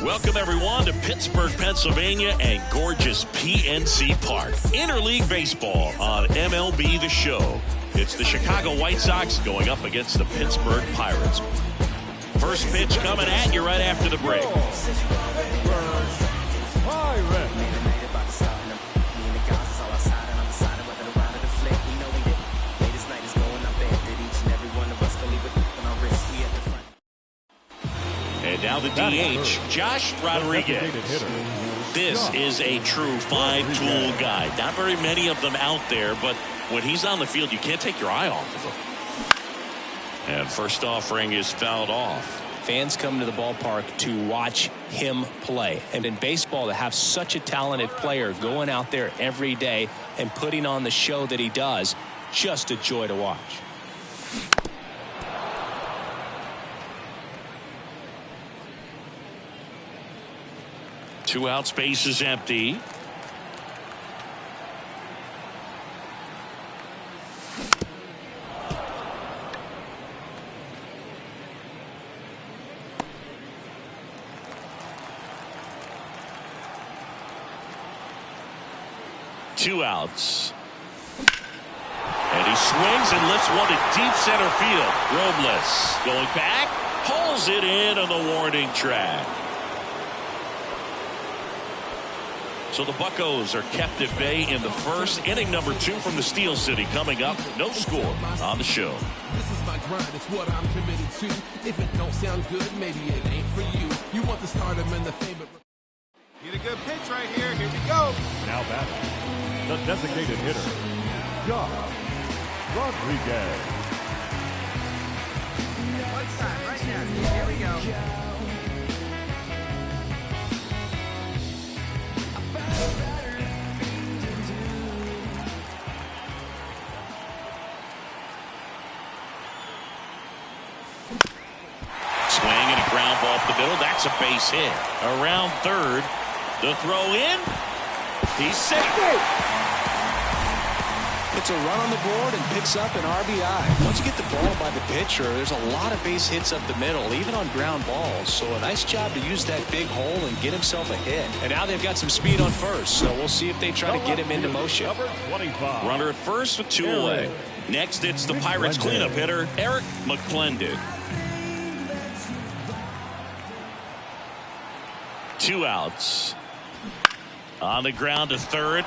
Welcome, everyone, to Pittsburgh, Pennsylvania and gorgeous PNC Park. Interleague baseball on MLB The Show. It's the Chicago White Sox going up against the Pittsburgh Pirates. First pitch coming at you right after the break. And now the DH, Josh Rodriguez. This is a true five-tool guy. Not very many of them out there, but when he's on the field, you can't take your eye off of him. And first offering is fouled off. Fans come to the ballpark to watch him play. And in baseball, to have such a talented player going out there every day and putting on the show that he does, just a joy to watch. Two outs, base is empty. Two outs. And he swings and lifts one to deep center field. Robles going back, pulls it in on the warning track. So the Buccos are kept at bay in the first. Inning number 2 from the Steel City coming up. No score on the show. This is my grind. It's what I'm committed to. If it don't sound good, maybe it ain't for you. You want the stardom and the fame. Get a good pitch right here. Here we go. Now batting, the designated hitter, Josh Rodriguez. One side right now. Here we go. Swing and a ground ball up the middle. That's a base hit. Around third. The throw in. He's safe. It's a run on the board and picks up an RBI. Once you get the ball by the pitcher, there's a lot of base hits up the middle, even on ground balls. So a nice job to use that big hole and get himself a hit. And now they've got some speed on first, so we'll see if they try to get him into motion. Number 25. Runner at first with 2 away. Next, it's the Pirates cleanup hitter, Eric McClendon. 2 outs. On the ground to third.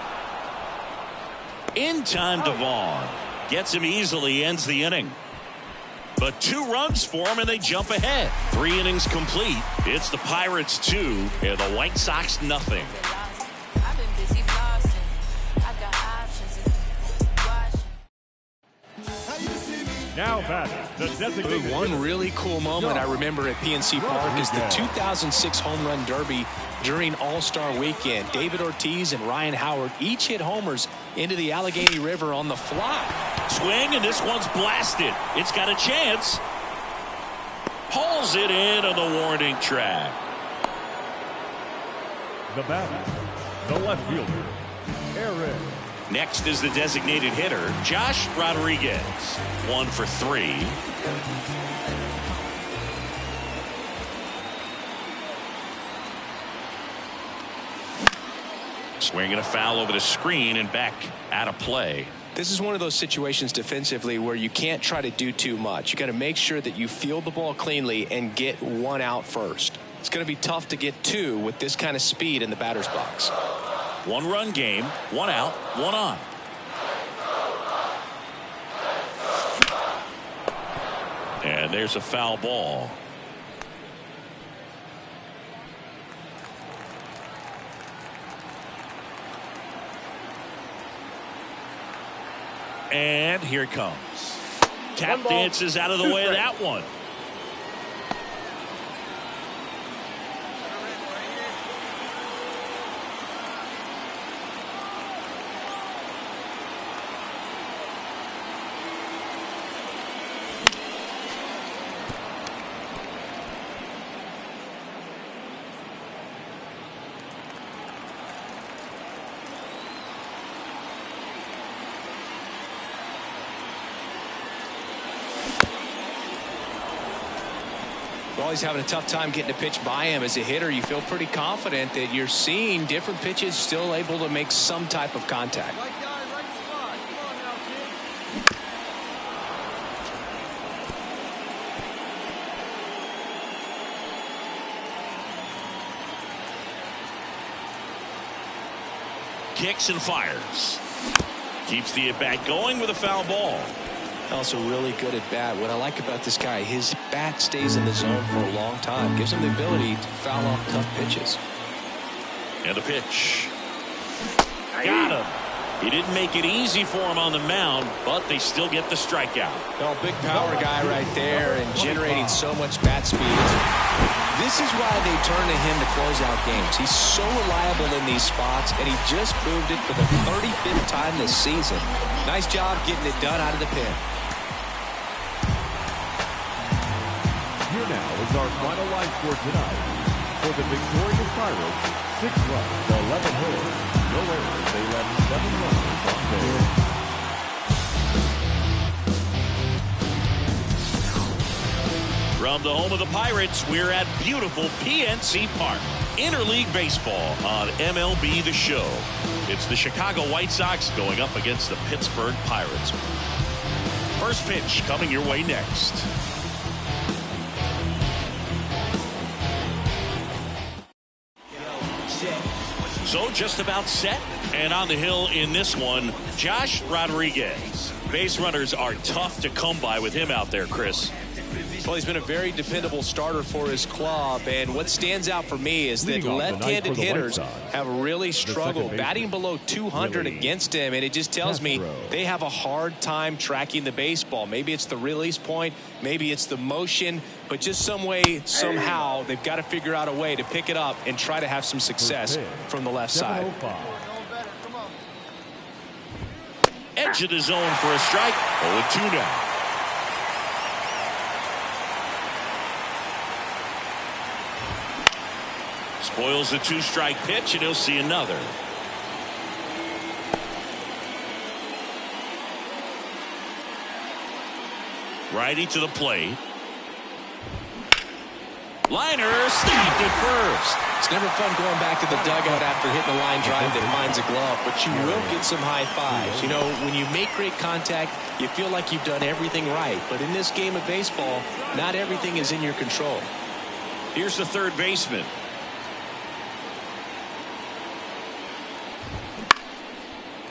In time to Vaughn. Gets him easily, ends the inning. But 2 runs for him and they jump ahead. 3 innings complete. It's the Pirates 2 and the White Sox nothing. Now batting, the designated One really cool moment I remember at PNC Park is the 2006 Home Run Derby during All-Star Weekend. David Ortiz and Ryan Howard each hit homers into the Allegheny River on the fly. Swing, and this one's blasted. It's got a chance. Pulls it in on the warning track. The batter, the left fielder, Eric. Next is the designated hitter, Josh Rodriguez. 1 for 3. Swinging a foul over the screen and back out of play. This is one of those situations defensively where you can't try to do too much. You got to make sure that you field the ball cleanly and get 1 out first. It's going to be tough to get 2 with this kind of speed in the batter's box. 1-run game, 1 out, 1 on. And there's a foul ball. And here it comes. Tap dances out of the way of that one. Well, he's having a tough time getting a pitch by him. As a hitter, you feel pretty confident that you're seeing different pitches still able to make some type of contact. Right guy, right spot. Come on now, kid. Kicks and fires. Keeps the at-bat going with a foul ball. Also really good at bat. What I like about this guy, his bat stays in the zone for a long time. Gives him the ability to foul off tough pitches. And a pitch. Got him. He didn't make it easy for him on the mound, but they still get the strikeout. Well, big power guy right there and generating so much bat speed. This is why they turn to him to close out games. He's so reliable in these spots, and he just proved it for the 35th time this season. Nice job getting it done out of the pen. Here now is our final line score tonight. For the victorious Pirates, 6 runs, 11 hits, no errors. They left 7 runners on base. From the home of the Pirates, we're at beautiful PNC Park. Interleague baseball on MLB The Show. It's the Chicago White Sox going up against the Pittsburgh Pirates. First pitch coming your way next. So just about set and on the hill in this one, Josh Rodriguez. Base runners are tough to come by with him out there, Chris. Well, he's been a very dependable starter for his club, and what stands out for me is that left-handed hitters have really struggled batting below 200 against him, and it just tells me they have a hard time tracking the baseball. Maybe it's the release point, maybe it's the motion, but just some way, somehow, they've got to figure out a way to pick it up and try to have some success from the left side. Edge of the zone for a strike. 0-2 now. Spoils the 2-strike pitch, and he'll see another. Righty to the plate. Liner snapped at first. It's never fun going back to the dugout after hitting a line drive that finds a glove, but you will get some high fives. You know, when you make great contact, you feel like you've done everything right. But in this game of baseball, not everything is in your control. Here's the third baseman.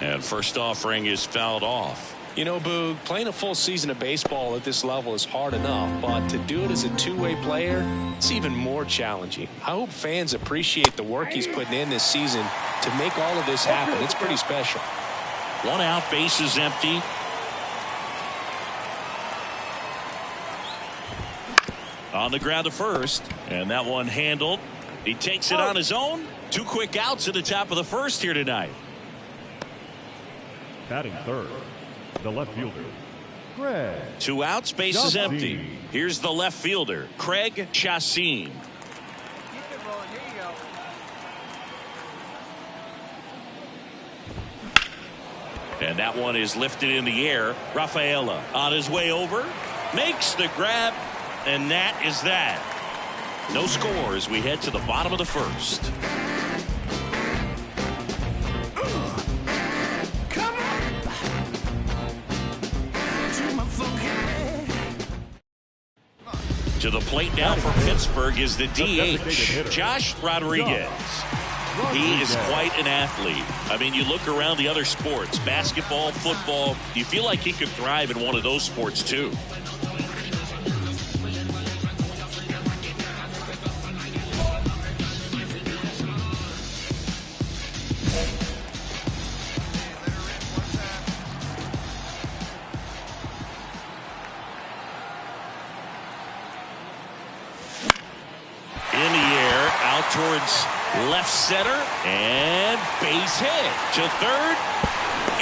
And first offering is fouled off. You know, Boog, playing a full season of baseball at this level is hard enough, but to do it as a two-way player, it's even more challenging. I hope fans appreciate the work he's putting in this season to make all of this happen. It's pretty special. 1 out, base is empty. On the ground to first, and that one handled. He takes it on his own. 2 quick outs at the top of the first here tonight. Batting third, the left fielder, Craig. 2 outs, base is empty. Here's the left fielder, Craig Chassin. Keep it rolling. Here you go. And that one is lifted in the air. Rafaela on his way over, makes the grab, and that is that. No score as we head to the bottom of the first. To the plate now for Pittsburgh is the DH, Josh Rodriguez. He is quite an athlete. I mean, you look around the other sports, basketball, football, you feel like he could thrive in one of those sports too. Towards left center and base hit to third,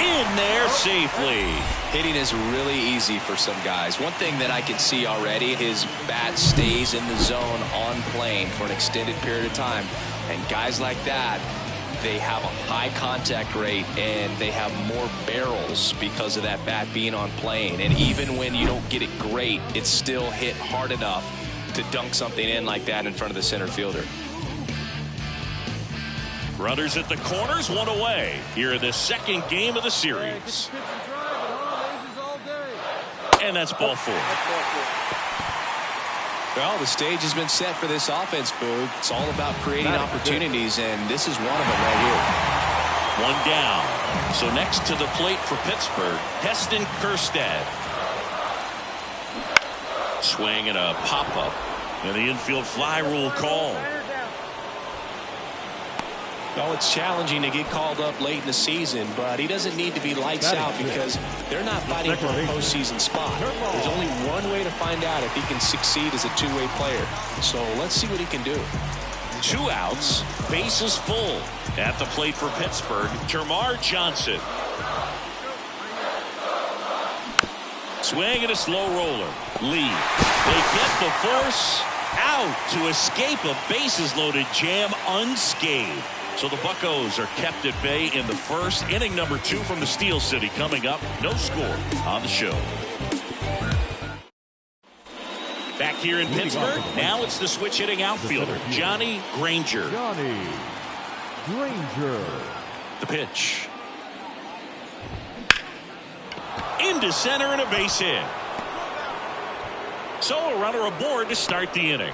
in there safely. Hitting is really easy for some guys. One thing that I can see already, his bat stays in the zone on plane for an extended period of time, and guys like that, they have a high contact rate and they have more barrels because of that bat being on plane. And even when you don't get it great, it's still hit hard enough to dunk something in like that in front of the center fielder. Runners at the corners, one away here in the second game of the series. And that's ball four. Well, the stage has been set for this offense, Boog. It's all about creating opportunities, and this is one of them right here. One down. So next to the plate for Pittsburgh, Heston Kjerstad. Swing and a pop-up. And the infield fly rule called. Well, it's challenging to get called up late in the season, but he doesn't need to be lights out because they're not fighting for a postseason spot. There's only one way to find out if he can succeed as a two-way player. So let's see what he can do. 2 outs, bases full. At the plate for Pittsburgh, Termarr Johnson. Swing and a slow roller. Lee. They get the force out to escape a bases loaded jam unscathed. So the Buccos are kept at bay in the first. Inning number 2 from the Steel City coming up. No score on the show. Back here in Pittsburgh, now it's the switch hitting outfielder, Johnny Granger. Johnny Granger. The pitch. Into center and a base hit. So a runner aboard to start the inning.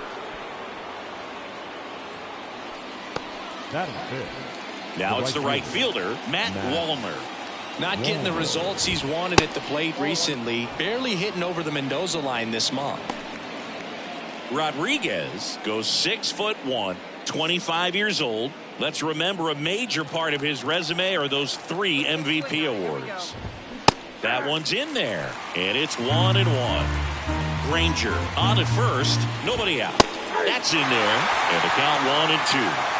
Now it's the right fielder, Matt Wallner. Not getting the results he's wanted at the plate recently. Barely hitting over the Mendoza line this month. Rodriguez goes 6'1", 25 years old. Let's remember a major part of his resume are those 3 MVP awards. That one's in there, and it's 1-1. Granger on at first, nobody out. That's in there, and the count 1-2.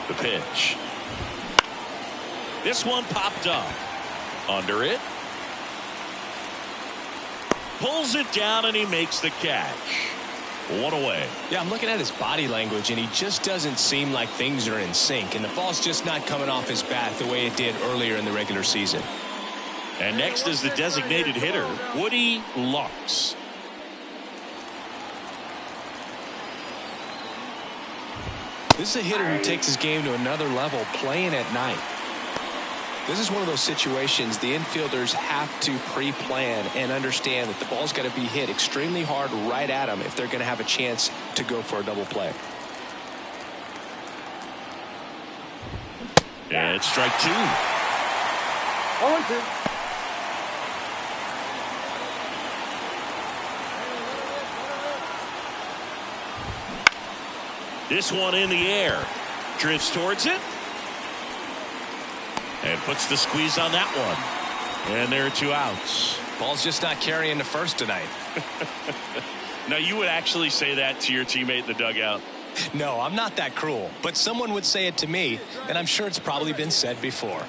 The pitch. This one popped up. Under it. Pulls it down and he makes the catch. 1 away. Yeah, I'm looking at his body language and he just doesn't seem like things are in sync, and the ball's just not coming off his bat the way it did earlier in the regular season. And next is the designated hitter, Woody Lux. This is a hitter who takes his game to another level playing at night. This is one of those situations the infielders have to pre-plan and understand that the ball's got to be hit extremely hard right at them if they're going to have a chance to go for a double play. And it's strike 2. 0-2. This one in the air. Drifts towards it. And puts the squeeze on that one. And there are 2 outs. Ball's just not carrying the first tonight. Now, you would actually say that to your teammate in the dugout? No, I'm not that cruel. But someone would say it to me, and I'm sure it's probably been said before.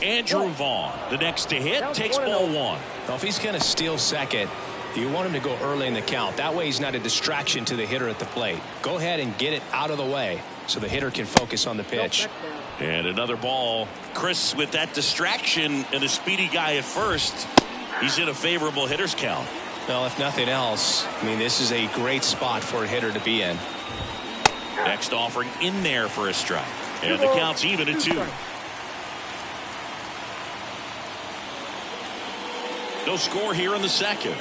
Andrew Vaughn, the next to hit, takes ball 1. Well, if he's going to steal second, you want him to go early in the count. That way he's not a distraction to the hitter at the plate. Go ahead and get it out of the way so the hitter can focus on the pitch. And another ball. Chris, with that distraction and a speedy guy at first, he's in a favorable hitter's count. Well, if nothing else, I mean, this is a great spot for a hitter to be in. Next offering in there for a strike. And the count's even at 2. No score here in the second.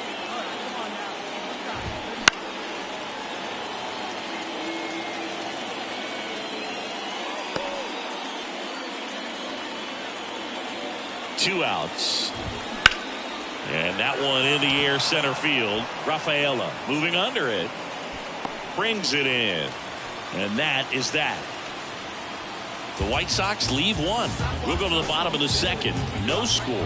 Two outs. And that one in the air center field. Rafaela moving under it. Brings it in. And that is that. The White Sox leave 1. We'll go to the bottom of the second. No score.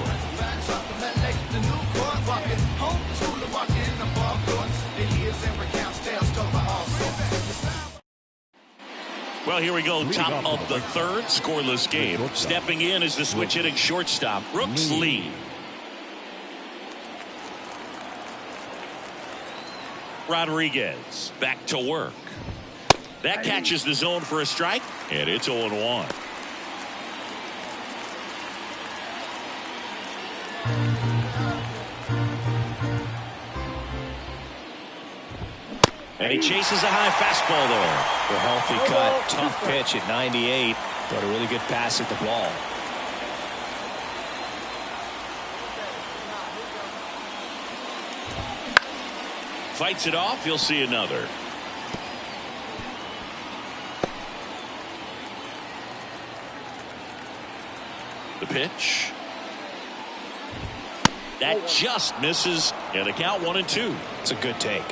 Well, here we go. Top of the third. Scoreless game. Stepping in is the switch hitting shortstop, Brooks Lee. Rodriguez back to work. That catches the zone for a strike, and it's 0-1. And he chases a high fastball there. A healthy cut, tough pitch at 98, but a really good pass at the ball. Fights it off. You'll see another. The pitch. That just misses, and a count 1-2. It's a good take.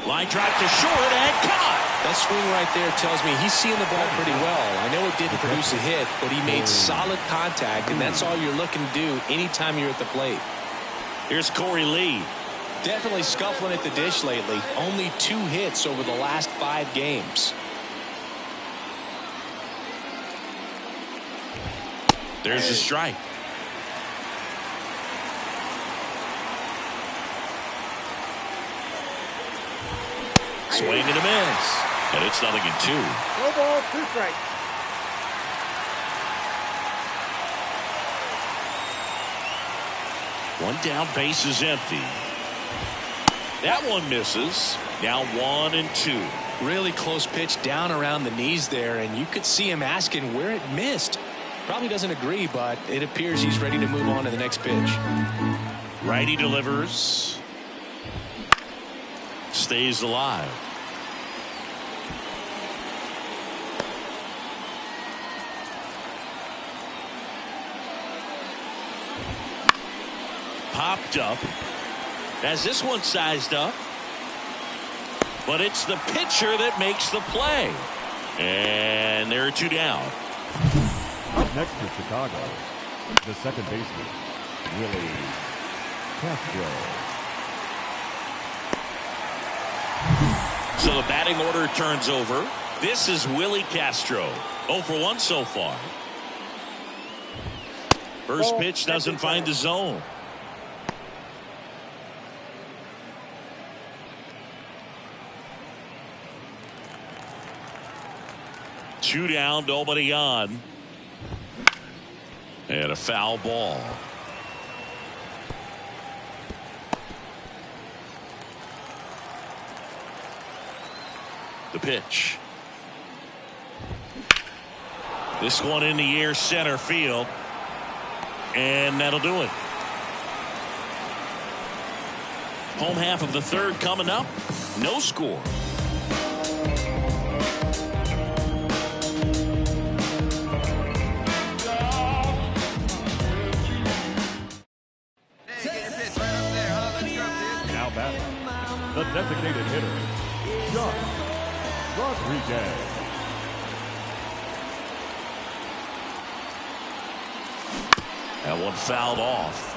Line drive to short and caught. That swing right there tells me he's seeing the ball pretty well. I know it didn't produce a hit, but he made solid contact, and that's all you're looking to do anytime you're at the plate. Here's Corey Lee. Definitely scuffling at the dish lately. Only 2 hits over the last 5 games. There's a strike. Swing and a miss. And it's 0-2. No ball, 2 strikes. One down, base is empty. That one misses. Now 1-2. Really close pitch down around the knees there, and you could see him asking where it missed. Probably doesn't agree, but it appears he's ready to move on to the next pitch. Righty delivers. Stays alive. Popped up. As this one sized up. But it's the pitcher that makes the play. And there are 2 down. Up next to Chicago, the second baseman, Willie Castro. So the batting order turns over. This is Willie Castro. 0 for 1 so far. First pitch doesn't find the zone. Two down, nobody on. And a foul ball. The pitch. This one in the air, center field. And that'll do it. Home half of the third coming up. No score. The designated hitter, John Rodriguez. That one fouled off.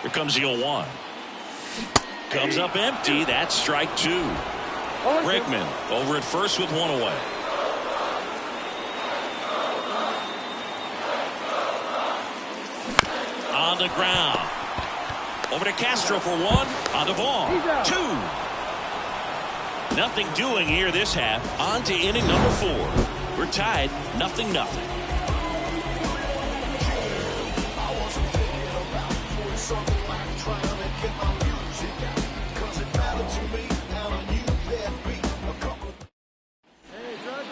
Here comes the 0-1. Comes up empty. That's strike 2. Bregman over at first with 1 away. On the ground. Over to Castro for 1. On to Vaughn. 2. Nothing doing here this half. On to inning number 4. We're tied 0-0.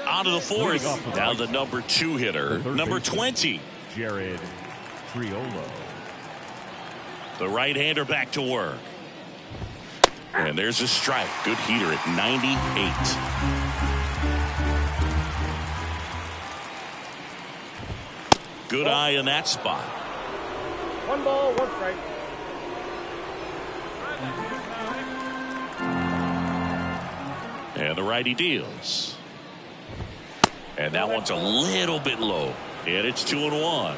On to the 4th. Now the number 2 hitter, number 20. Jared Triolo. The right-hander back to work. And there's a strike. Good heater at 98. Good eye in that spot. 1 ball, 1 strike. And the righty deals. And that one's a little bit low. And it's 2-1.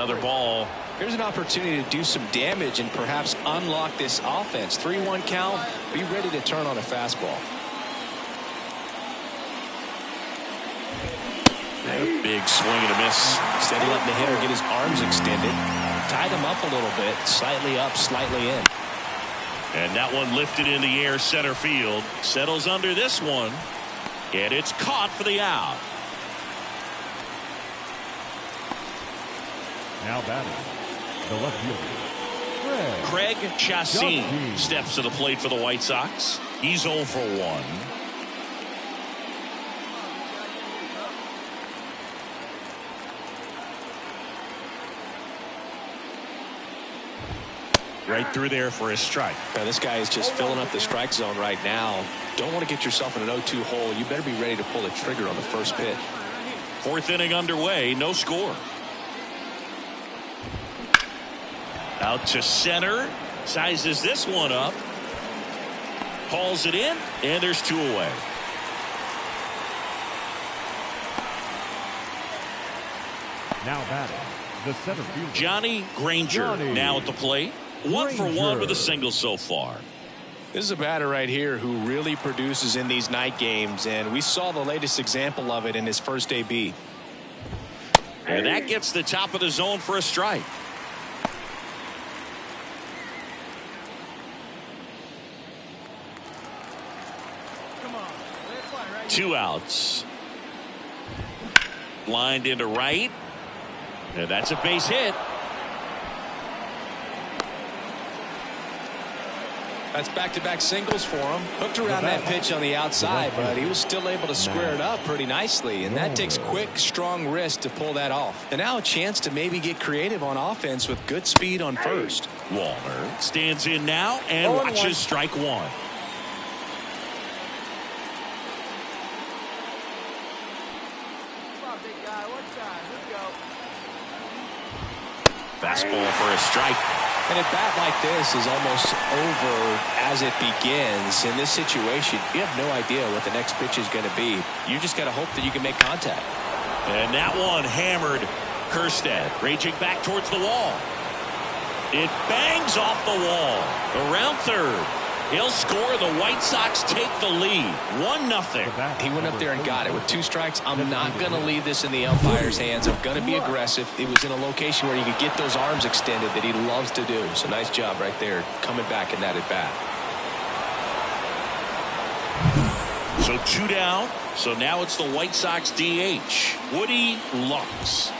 another ball. Here's an opportunity to do some damage and perhaps unlock this offense. 3-1 count. Be ready to turn on a fastball. A big swing and a miss. Instead of letting the hitter get his arms extended, tied him up a little bit, slightly up, slightly in. And that one lifted in the air center field. Settles under this one. And it's caught for the out. Now batting, the left fielder, Craig Chassin steps to the plate for the White Sox. He's 0 for 1. Right through there for a strike. Now this guy is just filling up the strike zone right now. Don't want to get yourself in an 0-2 hole. You better be ready to pull the trigger on the first pitch. 4th inning underway. No score. Out to center. Sizes this one up. Hauls it in. And there's 2 away. now batting, the center fielder, Johnny Granger now at the plate. 1 for 1 with a single so far. This is a batter right here who really produces in these night games, and we saw the latest example of it in his first AB. And that gets the top of the zone for a strike. Come on. Let it fly right 2 outs. Lined into right. And that's a base hit. That's back-to-back singles for him. Hooked around that pitch on the outside, but he was still able to square it up pretty nicely, and that takes quick, strong wrist to pull that off. And now a chance to maybe get creative on offense with good speed on first. Walner stands in now and watches strike 1. Come on, big guy. One time. Let's go. Fastball for a strike. And a bat like this is almost over as it begins. In this situation, you have no idea what the next pitch is going to be. You just got to hope that you can make contact. And that one hammered. Kerstead raging back towards the wall. It bangs off the wall. Around third. He'll score. The White Sox take the lead. 1-0. He went up there and got it with 2 strikes. I'm not going to leave this in the umpire's hands. I'm going to be aggressive. It was in a location where you could get those arms extended that he loves to do. So nice job right there coming back in that at bat. So 2 down. So now it's the White Sox DH. Woody Lux.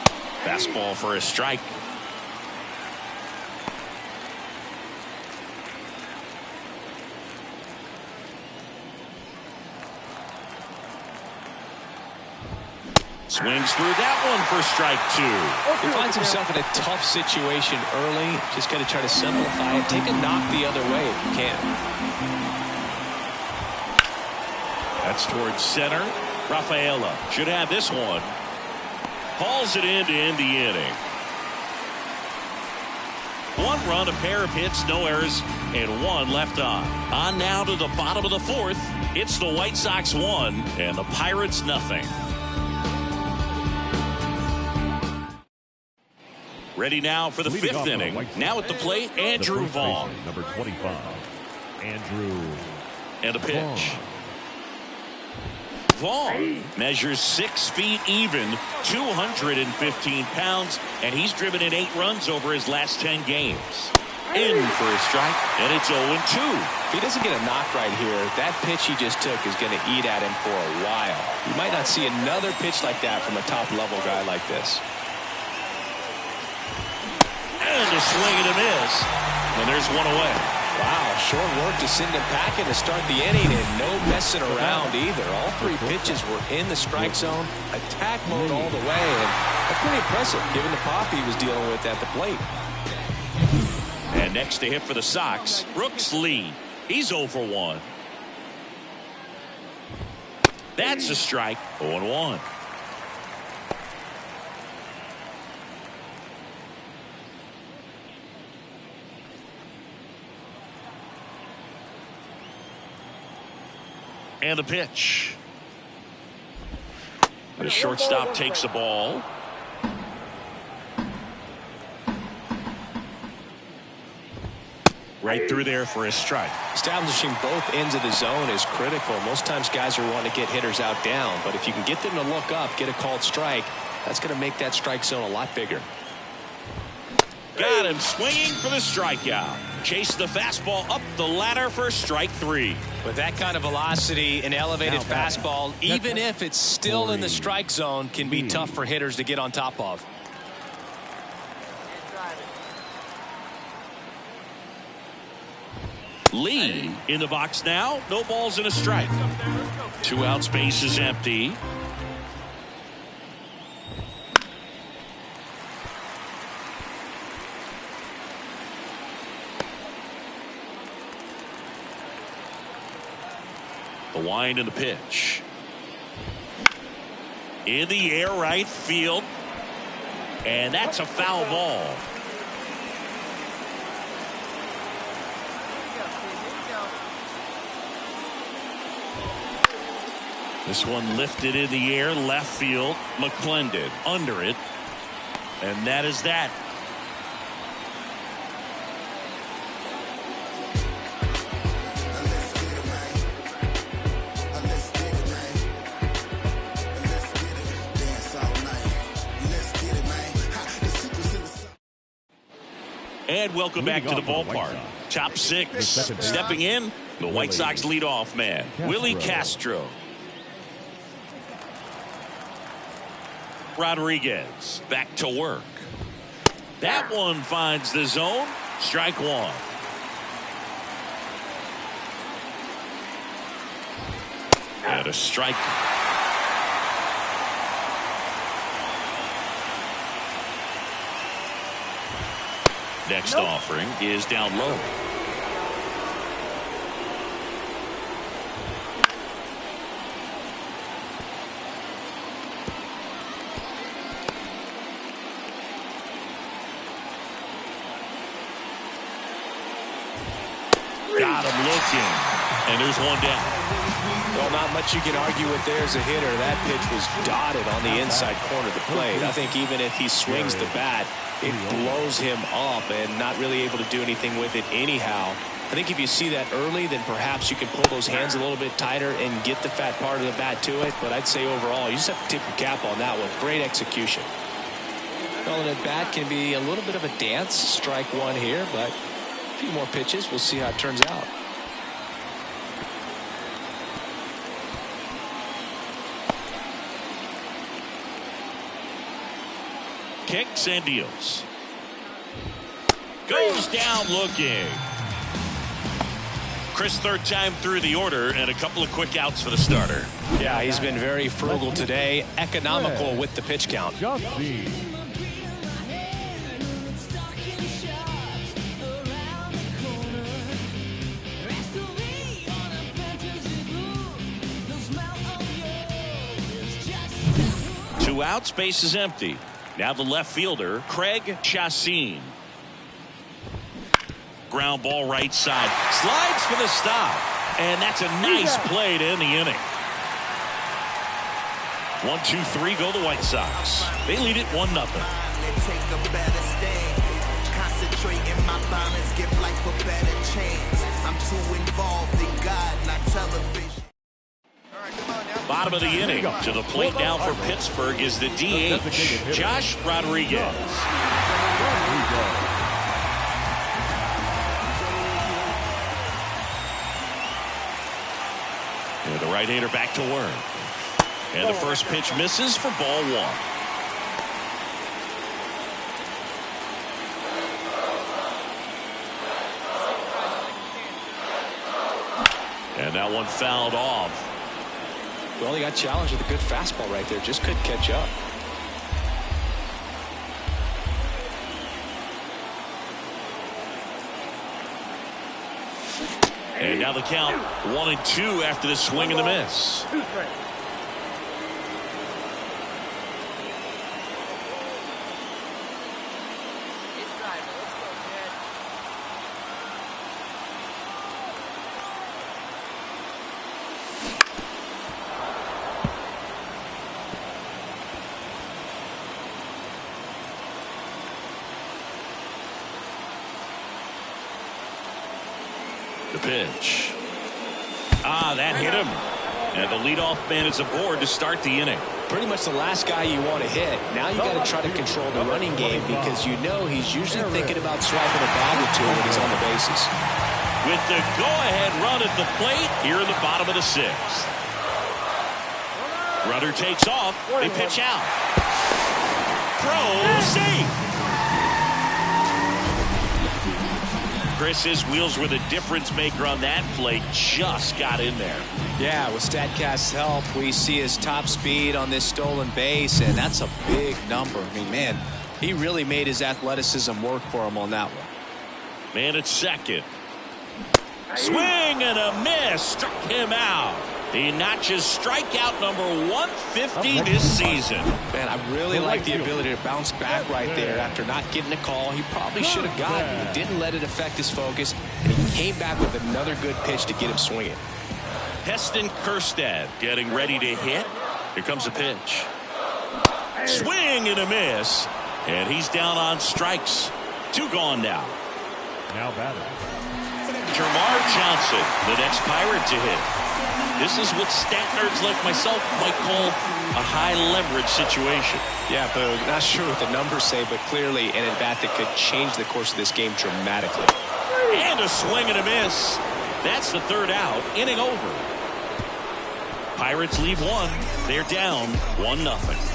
Fastball for a strike. Swings through that one for strike 2. He finds himself in a tough situation early. Just got to try to simplify it. Take a knock the other way if you can. That's towards center. Rafaela should have this one. Hauls it in to end the inning. 1 run, a pair of hits, no errors, and 1 left on. On now to the bottom of the 4th. It's the White Sox 1 and the Pirates 0. Ready now for the 5th inning. Now at the plate, Andrew Vaughn. Number 25, Andrew. And a pitch. Vaughn measures 6 feet even, 215 pounds, and he's driven in 8 runs over his last 10 games. In for a strike, and it's 0-2. If he doesn't get a knock right here, that pitch he just took is going to eat at him for a while. You might not see another pitch like that from a top-level guy like this. And a swing and a miss. And there's 1 away. Wow, short work to send him packing to start the inning, and no messing around either. All 3 pitches were in the strike zone, attack mode all the way, and that's pretty impressive given the pop he was dealing with at the plate. And next to hit for the Sox, Brooks Lee. He's 0 for 1. That's a strike. 0-1. And the pitch. The shortstop takes the ball. Right through there for a strike. Establishing both ends of the zone is critical. Most times guys are wanting to get hitters out down, but if you can get them to look up, get a called strike, that's going to make that strike zone a lot bigger. Got him swinging for the strikeout. Chase the fastball up the ladder for strike 3. With that kind of velocity, an elevated fastball, even if it's still in the strike zone, can be tough for hitters to get on top of. Lee in the box now. No balls and a strike. 2 outs, base is empty. The wind and the pitch. In the air, right field. And that's a foul ball. This one lifted in the air, left field. McClendon under it. And that is that. And welcome back to the ballpark. Top 6. Stepping in, the White Sox leadoff man, Willie Castro. Rodriguez back to work. That one finds the zone. Strike 1. And a strike. Next offering is down low. Got him looking. And there's one down. Well, not much you can argue with there as a hitter. That pitch was dotted on the inside corner of the plate. I think even if he swings the bat, it blows him up and not really able to do anything with it anyhow. I think if you see that early, then perhaps you can pull those hands a little bit tighter and get the fat part of the bat to it. But I'd say overall, you just have to tip your cap on that one. Great execution. Well, and at bat can be a little bit of a dance. Strike 1 here, but a few more pitches. We'll see how it turns out. Kicks and deals. Goes down looking. Chris, third time through the order and a couple of quick outs for the starter. Yeah, he's been very frugal today. Economical with the pitch count. Two outs, base is empty. Now the left fielder, Craig Chassin. Ground ball right side. Slides for the stop. And that's a nice play to end the inning. 1-2-3 go the White Sox. They lead it 1-0. Concentrate in my balance, give life a better chance. I'm too involved in God, not television. Bottom of the inning. To the plate now for Pittsburgh is the DH, Josh Rodriguez. And the right-hander back to work. And the first pitch misses for ball 1. And that one fouled off. Well, he got challenged with a good fastball right there. Just couldn't catch up. And now the count 1-2 after the swing and the miss. The pitch. That hit him. And the leadoff man is aboard to start the inning. Pretty much the last guy you want to hit. Now you got to try to control the running game because you know he's usually thinking about swiping a bag or two when he's on the bases. With the go-ahead run at the plate here in the bottom of the sixth. Runner takes off. They pitch out. Throw safe. Chris, his wheels were the difference maker on that play. Just got in there. Yeah, with StatCast's help, we see his top speed on this stolen base, and that's a big number. I mean, man, he really made his athleticism work for him on that one. Man at second. Swing and a miss. Struck him out. He notches strikeout number 150 this season. Man, I really like the ability to bounce back right there after not getting a call. He probably should have gotten. He didn't let it affect his focus, and he came back with another good pitch to get him swinging. Heston Kjerstad getting ready to hit. Here comes a pitch. Swing and a miss. And he's down on strikes. 2 gone now. Now batting. Termarr Johnson, the next Pirate to hit. This is what stat nerds like myself might call a high leverage situation. Yeah, but not sure what the numbers say, but clearly an at-bat that could change the course of this game dramatically. And a swing and a miss. That's the 3rd out. Inning over. Pirates leave 1. They're down 1-0.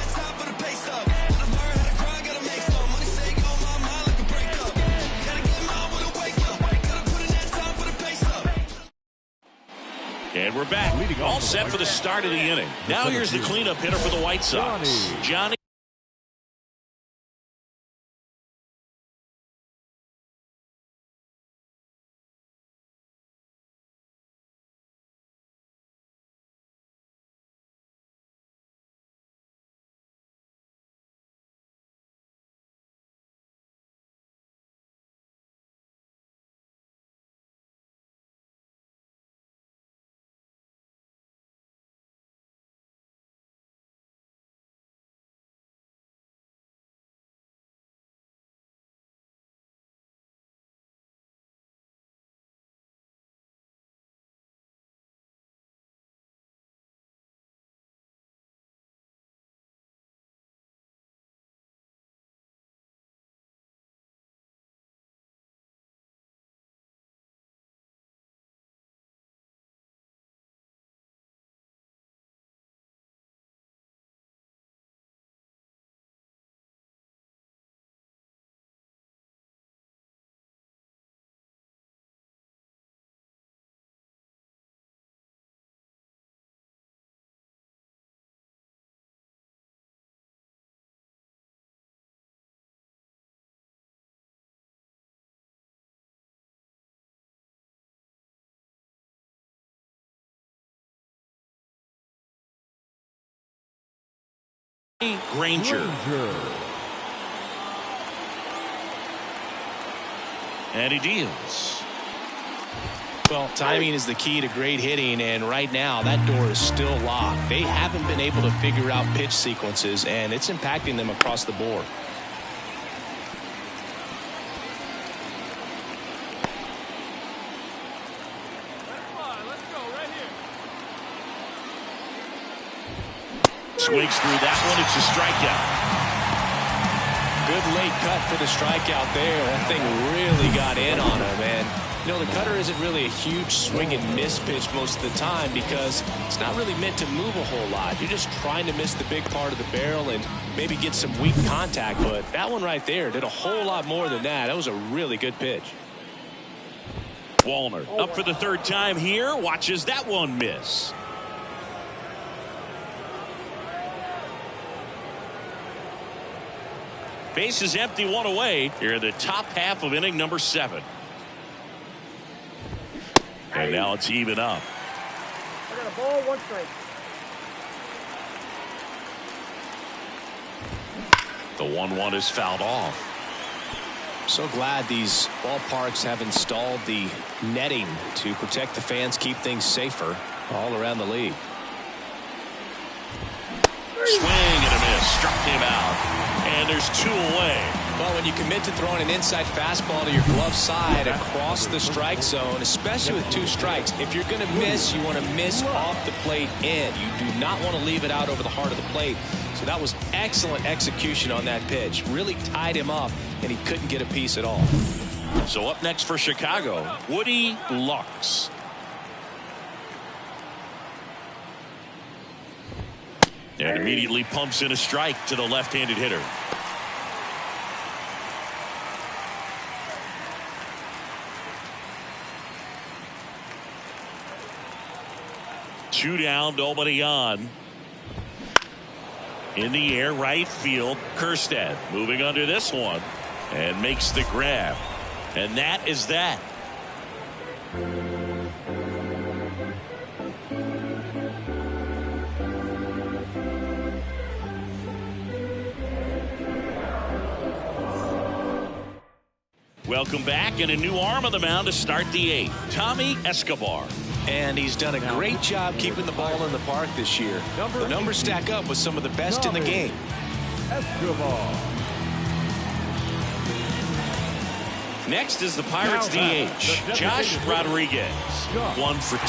And we're back. All set for the start of the inning. Now here's the cleanup hitter for the White Sox. Johnny. Granger. And he deals. Well, timing is the key to great hitting, and right now that door is still locked. They haven't been able to figure out pitch sequences, and it's impacting them across the board. Let's go right here. Swings through that one. It's a strikeout. Good late cut for the strikeout there. That thing really got in on him, and you know, the cutter isn't really a huge swing and miss pitch most of the time because it's not really meant to move a whole lot. You're just trying to miss the big part of the barrel and maybe get some weak contact, but that one right there did a whole lot more than that. That was a really good pitch. Wallner up for the 3rd time here. Watches that one miss. Base is empty, 1 away. Here in the top half of inning number 7. And now it's even up. I got a ball, 1 strike. The 1-1 is fouled off. So glad these ballparks have installed the netting to protect the fans, keep things safer all around the league. Swing and a miss. Struck him out. And there's 2 away. Well, when you commit to throwing an inside fastball to your glove side across the strike zone, especially with 2 strikes, if you're going to miss, you want to miss off the plate in. You do not want to leave it out over the heart of the plate. So that was excellent execution on that pitch. Really tied him up, and he couldn't get a piece at all. So up next for Chicago, Woody Lux. And immediately pumps in a strike to the left-handed hitter. Two down, nobody on. In the air, right field. Kjerstad moving under this one and makes the grab. And that is that. Welcome back, and a new arm on the mound to start the 8th. Tommy Escobar. And he's done a great job keeping the ball in the park this year. The numbers stack up with some of the best in the game. Escobar. Next is the Pirates DH, Josh Rodriguez. 1 for 2.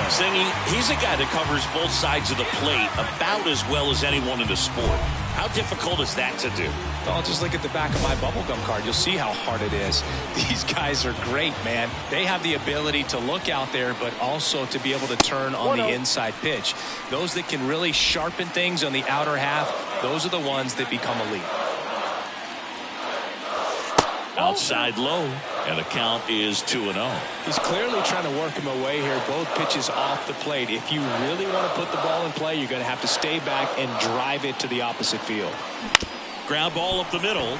Singy, he's a guy that covers both sides of the plate about as well as anyone in the sport. How difficult is that to do? Well, just look at the back of my bubblegum card. You'll see how hard it is. These guys are great, man. They have the ability to look out there, but also to be able to turn on the inside pitch. Those that can really sharpen things on the outer half, those are the ones that become elite. Outside low, and the count is 2-0. He's clearly trying to work him away here. Both pitches off the plate. If you really want to put the ball in play, you're going to have to stay back and drive it to the opposite field. Ground ball up the middle.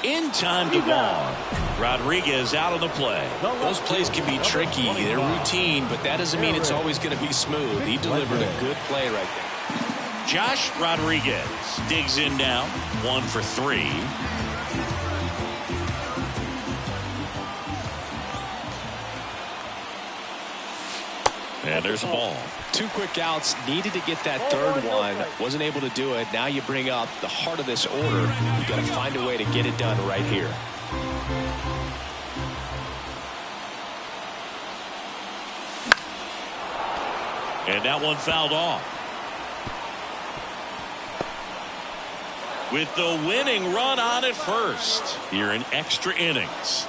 In time to Vaughn. Rodriguez out of the play. Those plays can be tricky. They're routine, but that doesn't mean it's always going to be smooth. He delivered a good play right there. Josh Rodriguez digs in now. 1 for 3. And there's a ball. 2 quick outs. Needed to get that 3rd one. Wasn't able to do it. Now you bring up the heart of this order. You got to find a way to get it done right here. And that one fouled off. With the winning run on at first here in extra innings.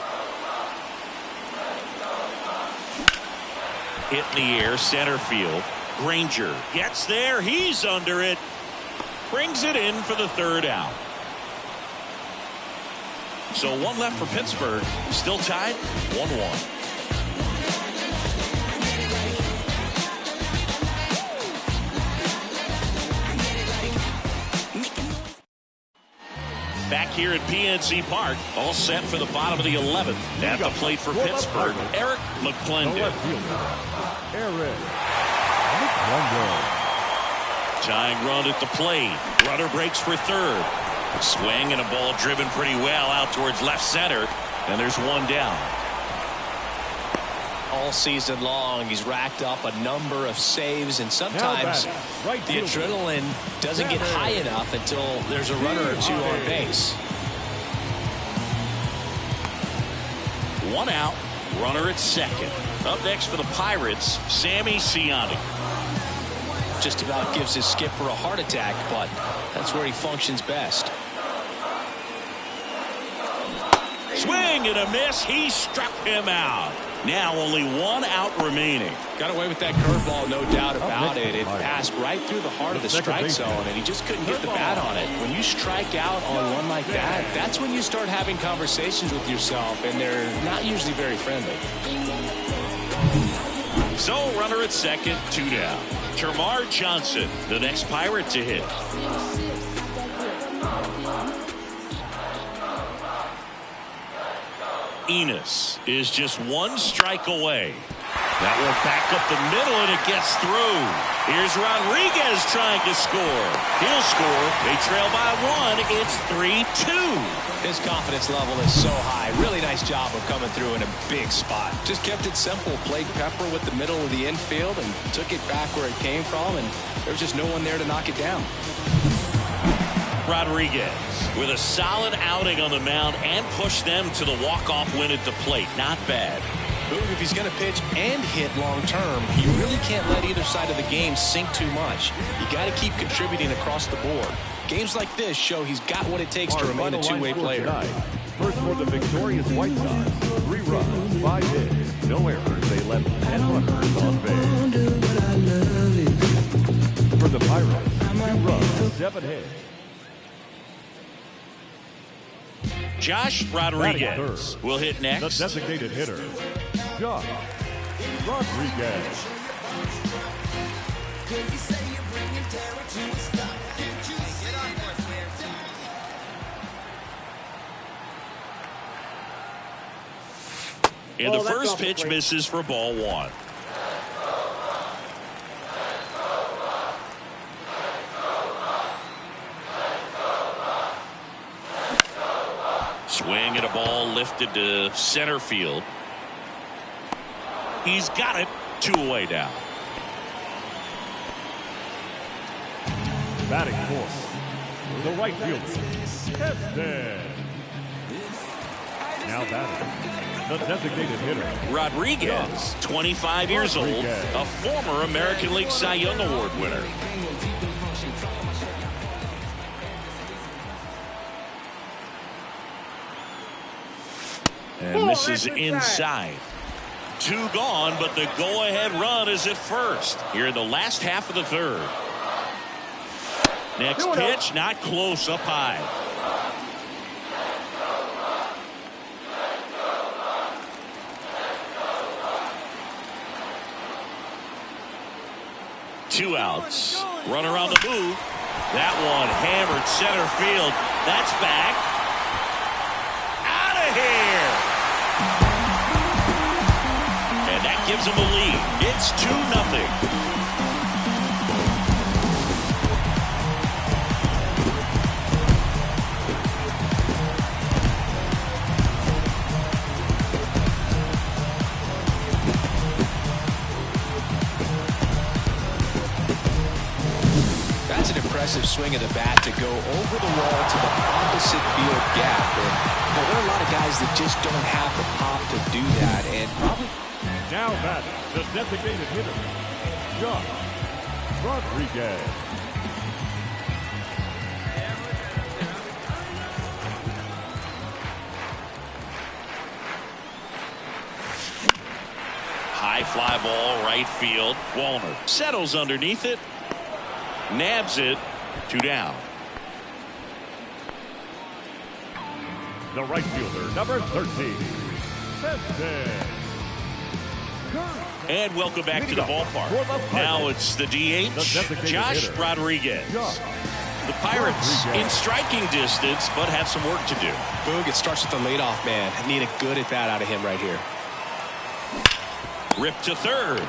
Hit in the air, center field. Granger gets there. He's under it. Brings it in for the 3rd out. So 1 left for Pittsburgh. Still tied 1-1. Back here at PNC Park, all set for the bottom of the 11th. At the plate for Pittsburgh, Eric McClendon. Tying run at the plate. Runner breaks for 3rd. Swing and a ball driven pretty well out towards left center. And there's 1 down. All season long, he's racked up a number of saves, and sometimes the adrenaline doesn't get high enough until there's a runner or 2 on base. 1 out, runner at 2nd. Up next for the Pirates, Sammy Siani. Just about gives his skipper a heart attack, but that's where he functions best. Swing and a miss. He struck him out. Now only 1 out remaining. Got away with that curveball, no doubt about it. It passed right through the heart of the strike zone, and he just couldn't get the bat on it. When you strike out on one like that, that's when you start having conversations with yourself, and they're not usually very friendly. So runner at 2nd, 2 down. Termarr Johnson, the next Pirate to hit. Enos is just 1 strike away. That will back up the middle, and it gets through. Here's Rodriguez trying to score. He'll score. They trail by 1. It's 3-2. His confidence level is so high. Really nice job of coming through in a big spot. Just kept it simple. Played pepper with the middle of the infield and took it back where it came from, and there was just no one there to knock it down. Rodriguez with a solid outing on the mound and push them to the walk-off win at the plate. Not bad. Boog, if he's going to pitch and hit long term, you really can't let either side of the game sink too much. You got to keep contributing across the board. Games like this show he's got what it takes to remain a two-way player. First for the victorious White Sox, 3 runs, 5 hits, no errors. They left 10 runners on base. For the Pirates, 2 runs, 7 hits. Josh Rodriguez will hit next. The designated hitter, Josh Rodriguez. And the first pitch misses for ball 1. Swing at a ball lifted to center field. He's got it. 2 away now. Batting fourth, the right fielder, Tested. Now batting, the designated hitter, Rodriguez, 25 years old, a former American League Cy Young Award winner. And this is inside. 2 gone, but the go-ahead run is at first here in the last half of the 3rd. Next pitch, not close, up high. Two outs. Runner on the move. That one hammered center field. That's back. Out of here. And that gives him a lead. It's 2-0. Swing of the bat to go over the wall to the opposite field gap. And there are a lot of guys that just don't have the pop to do that. And probably now batting, the designated hitter, Josh Rodriguez. High fly ball, right field. Walner settles underneath it. Nabs it. 2 down. The right fielder, number 13. And welcome back to the ballpark. Now it's the DH, Josh Rodriguez. The Pirates in striking distance, but have some work to do. Boog, it starts with the leadoff man. Need a good at bat out of him right here. Ripped to third.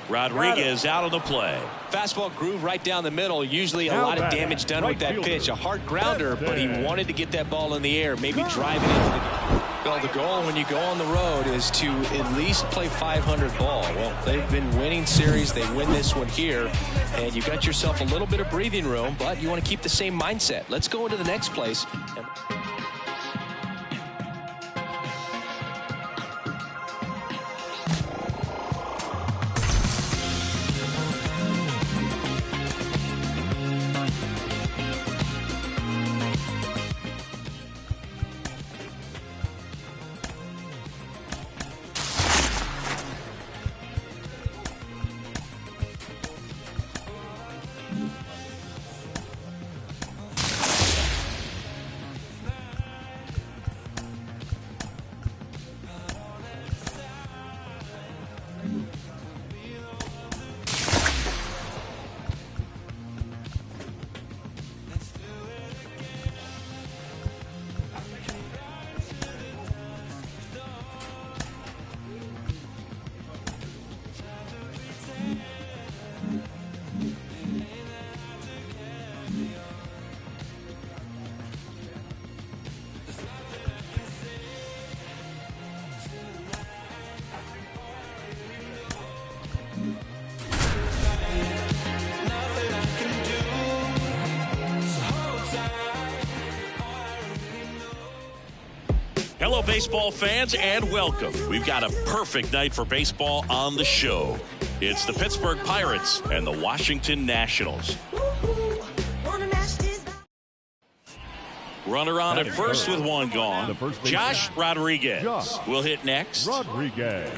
Rodriguez out of the play. Fastball groove right down the middle. Usually a lot of damage done with that pitch. A hard grounder, but he wanted to get that ball in the air, maybe drive it into the... Well, the goal when you go on the road is to at least play 500 ball. Well, they've been winning series. They win this one here, and you got yourself a little bit of breathing room, but you want to keep the same mindset. Let's go into the next place. Hello, baseball fans, and welcome. We've got a perfect night for baseball on the show. It's the Pittsburgh Pirates and the Washington Nationals. Runner on at first with one gone. Josh Rodriguez will hit next. Rodriguez.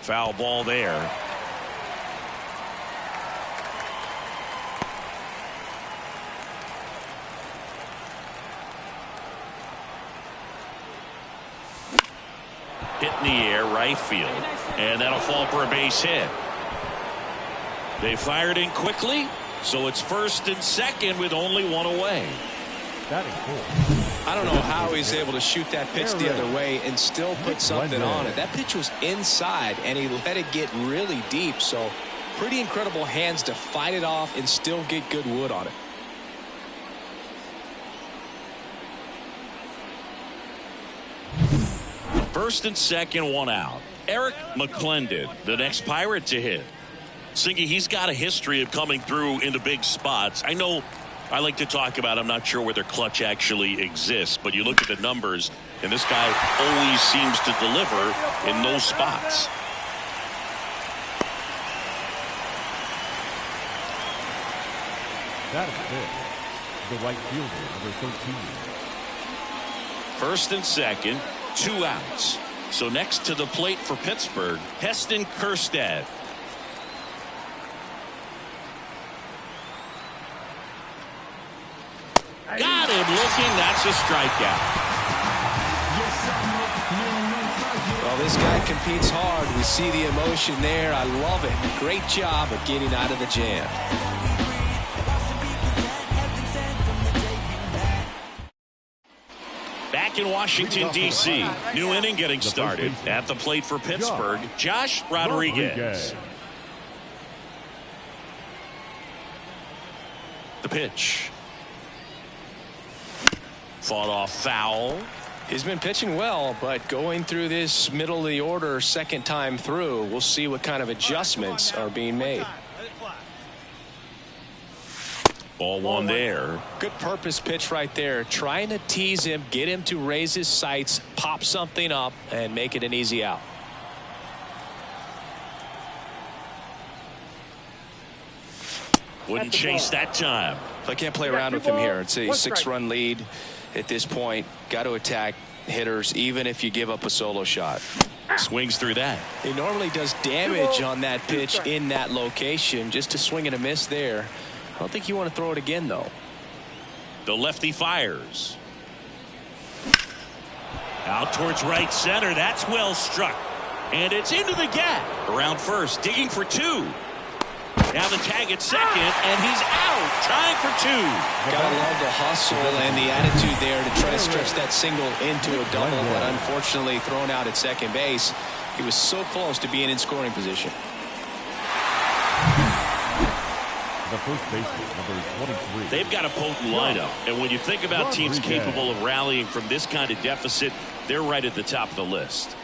Foul ball there. Hit in the air, right field. And that'll fall for a base hit. They fired in quickly, so it's first and second with only one away. That is cool. I don't know how he's able to shoot that pitch the other way and still put something on it. That pitch was inside, and he let it get really deep. So pretty incredible hands to fight it off and still get good wood on it. First and second, one out. Eric McClendon, the next Pirate to hit. Singy, he's got a history of coming through into big spots. I know I like to talk about, I'm not sure whether clutch actually exists, but you look at the numbers, and this guy always seems to deliver in those spots. That is it. The right fielder, number 13. First and second, 2 outs. So next to the plate for Pittsburgh, Heston Kjerstad. Got him looking. That's a strikeout. Well, this guy competes hard. We see the emotion there. I love it. Great job of getting out of the jam. Back in Washington, D.C. New inning getting started. At the plate for Pittsburgh, Josh Rodriguez. The pitch. Fought off foul. He's been pitching well, but going through this middle of the order second time through, we'll see what kind of adjustments are being made. Ball one there. Good purpose pitch right there. Trying to tease him, get him to raise his sights, pop something up, and make it an easy out. Wouldn't chase that time. I can't play around with him here. It's a 6-run lead at this point. Got to attack hitters even if you give up a solo shot. Swings through that. He normally does damage on that pitch in that location. Just to swing and a miss there. I don't think you want to throw it again, though. The lefty fires. Out towards right center. That's well struck. And it's into the gap. Around first, digging for 2. Now the tag at second, and he's out, trying for 2. Gotta love the hustle and the attitude there to try to stretch that single into a double, but unfortunately thrown out at second base. He was so close to being in scoring position. The first baseman, number 23. They've got a potent lineup, and when you think about teams capable of rallying from this kind of deficit, they're right at the top of the list.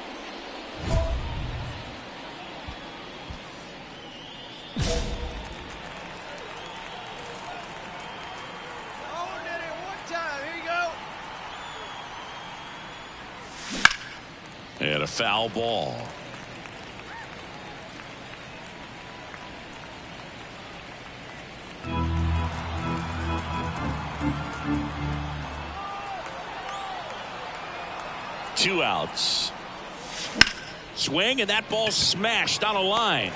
And a foul ball. Two outs. Swing, and that ball smashed on a line.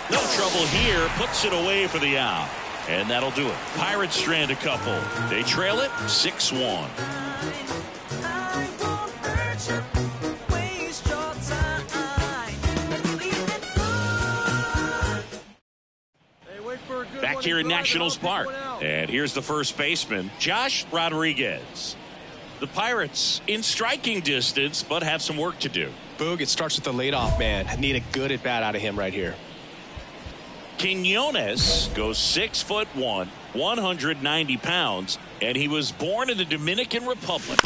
No trouble here. Puts it away for the out. And that'll do it. Pirates strand a couple. They trail it 6-1. Back here in Nationals Park. And here's the first baseman, Josh Rodriguez. The Pirates in striking distance, but have some work to do. Boog, it starts with the leadoff man. I need a good at bat out of him right here. Quinones goes 6'1", 190 pounds, and he was born in the Dominican Republic.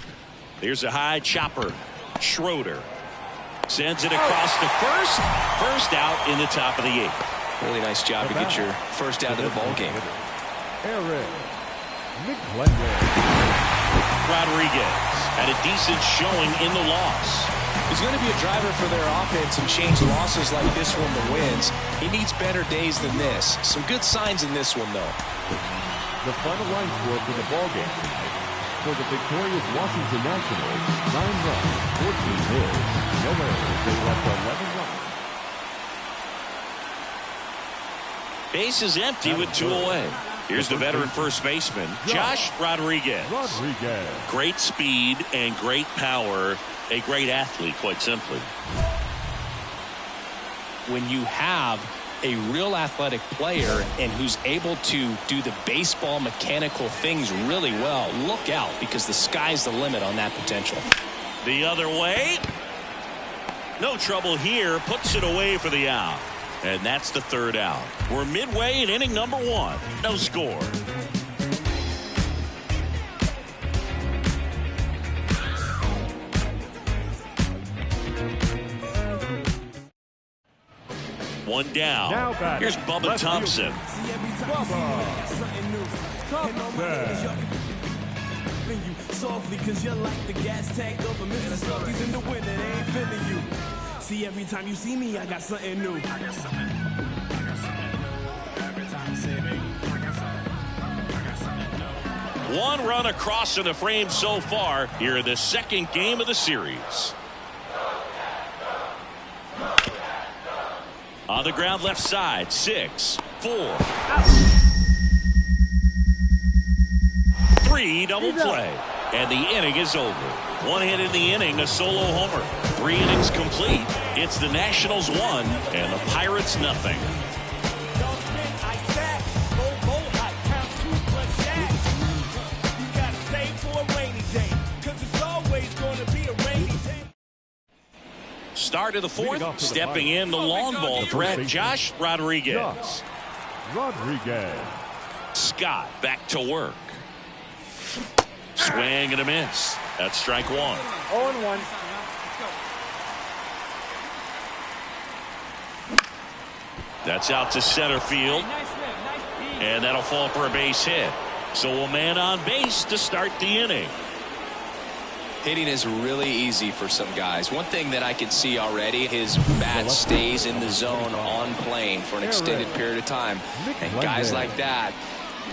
There's a high chopper. Schroeder sends it across to first. First out in the top of the 8th. Really nice job to get your first out of the ball game. Eric McClendon. Rodriguez had a decent showing in the loss. He's going to be a driver for their offense and change losses like this one to wins. He needs better days than this. Some good signs in this one, though. The final line score for the ballgame tonight. For the victorious Washington Nationals, 9 runs, 14 hits, no errors. They left 11 runs. Base is empty with 2 away. Here's the veteran first baseman, Josh Rodriguez. Great speed and great power. A great athlete, quite simply. When you have a real athletic player and who's able to do the baseball mechanical things really well, look out, because the sky's the limit on that potential. The other way. No trouble here. Puts it away for the out. And that's the 3rd out. We're midway in inning number 1. No score. One down. Here's Bubba Thompson. Softly, cause you're like the gas tank of a Mr. Salty's in the winter, they ain't feeling you. See, every time you see me, I got something new. Every time you see me, I got something new. 1 run across in the frame so far here in the 2nd game of the series. On the ground left side, 6, 4, 3 double play. And the inning is over. 1 hit in the inning, a solo homer. 3 innings complete. It's the Nationals 1 and the Pirates nothing. Start of the 4th, stepping in the long ball threat, Josh Rodriguez. Scott back to work. Swing and a miss. That's strike 1. 0-1. That's out to center field. And that'll fall for a base hit. So a man on base to start the inning. Hitting is really easy for some guys. One thing that I can see already, his bat stays in the zone on plane for an extended period of time. And guys like that,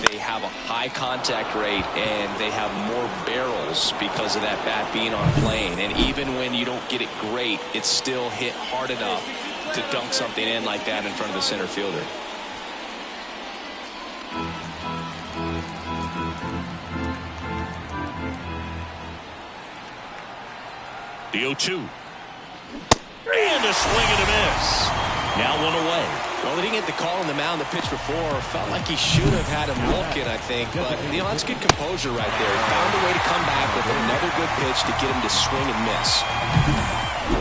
they have a high contact rate and they have more barrels because of that bat being on plane. And even when you don't get it great, it's still hit hard enough to dunk something in like that in front of the center fielder. The 0-2. And a swing and a miss. Now 1 away. Well, he didn't get the call on the mound the pitch before. Felt like he should have had him looking, I think. But, that's good composure right there. He found a way to come back with another good pitch to get him to swing and miss.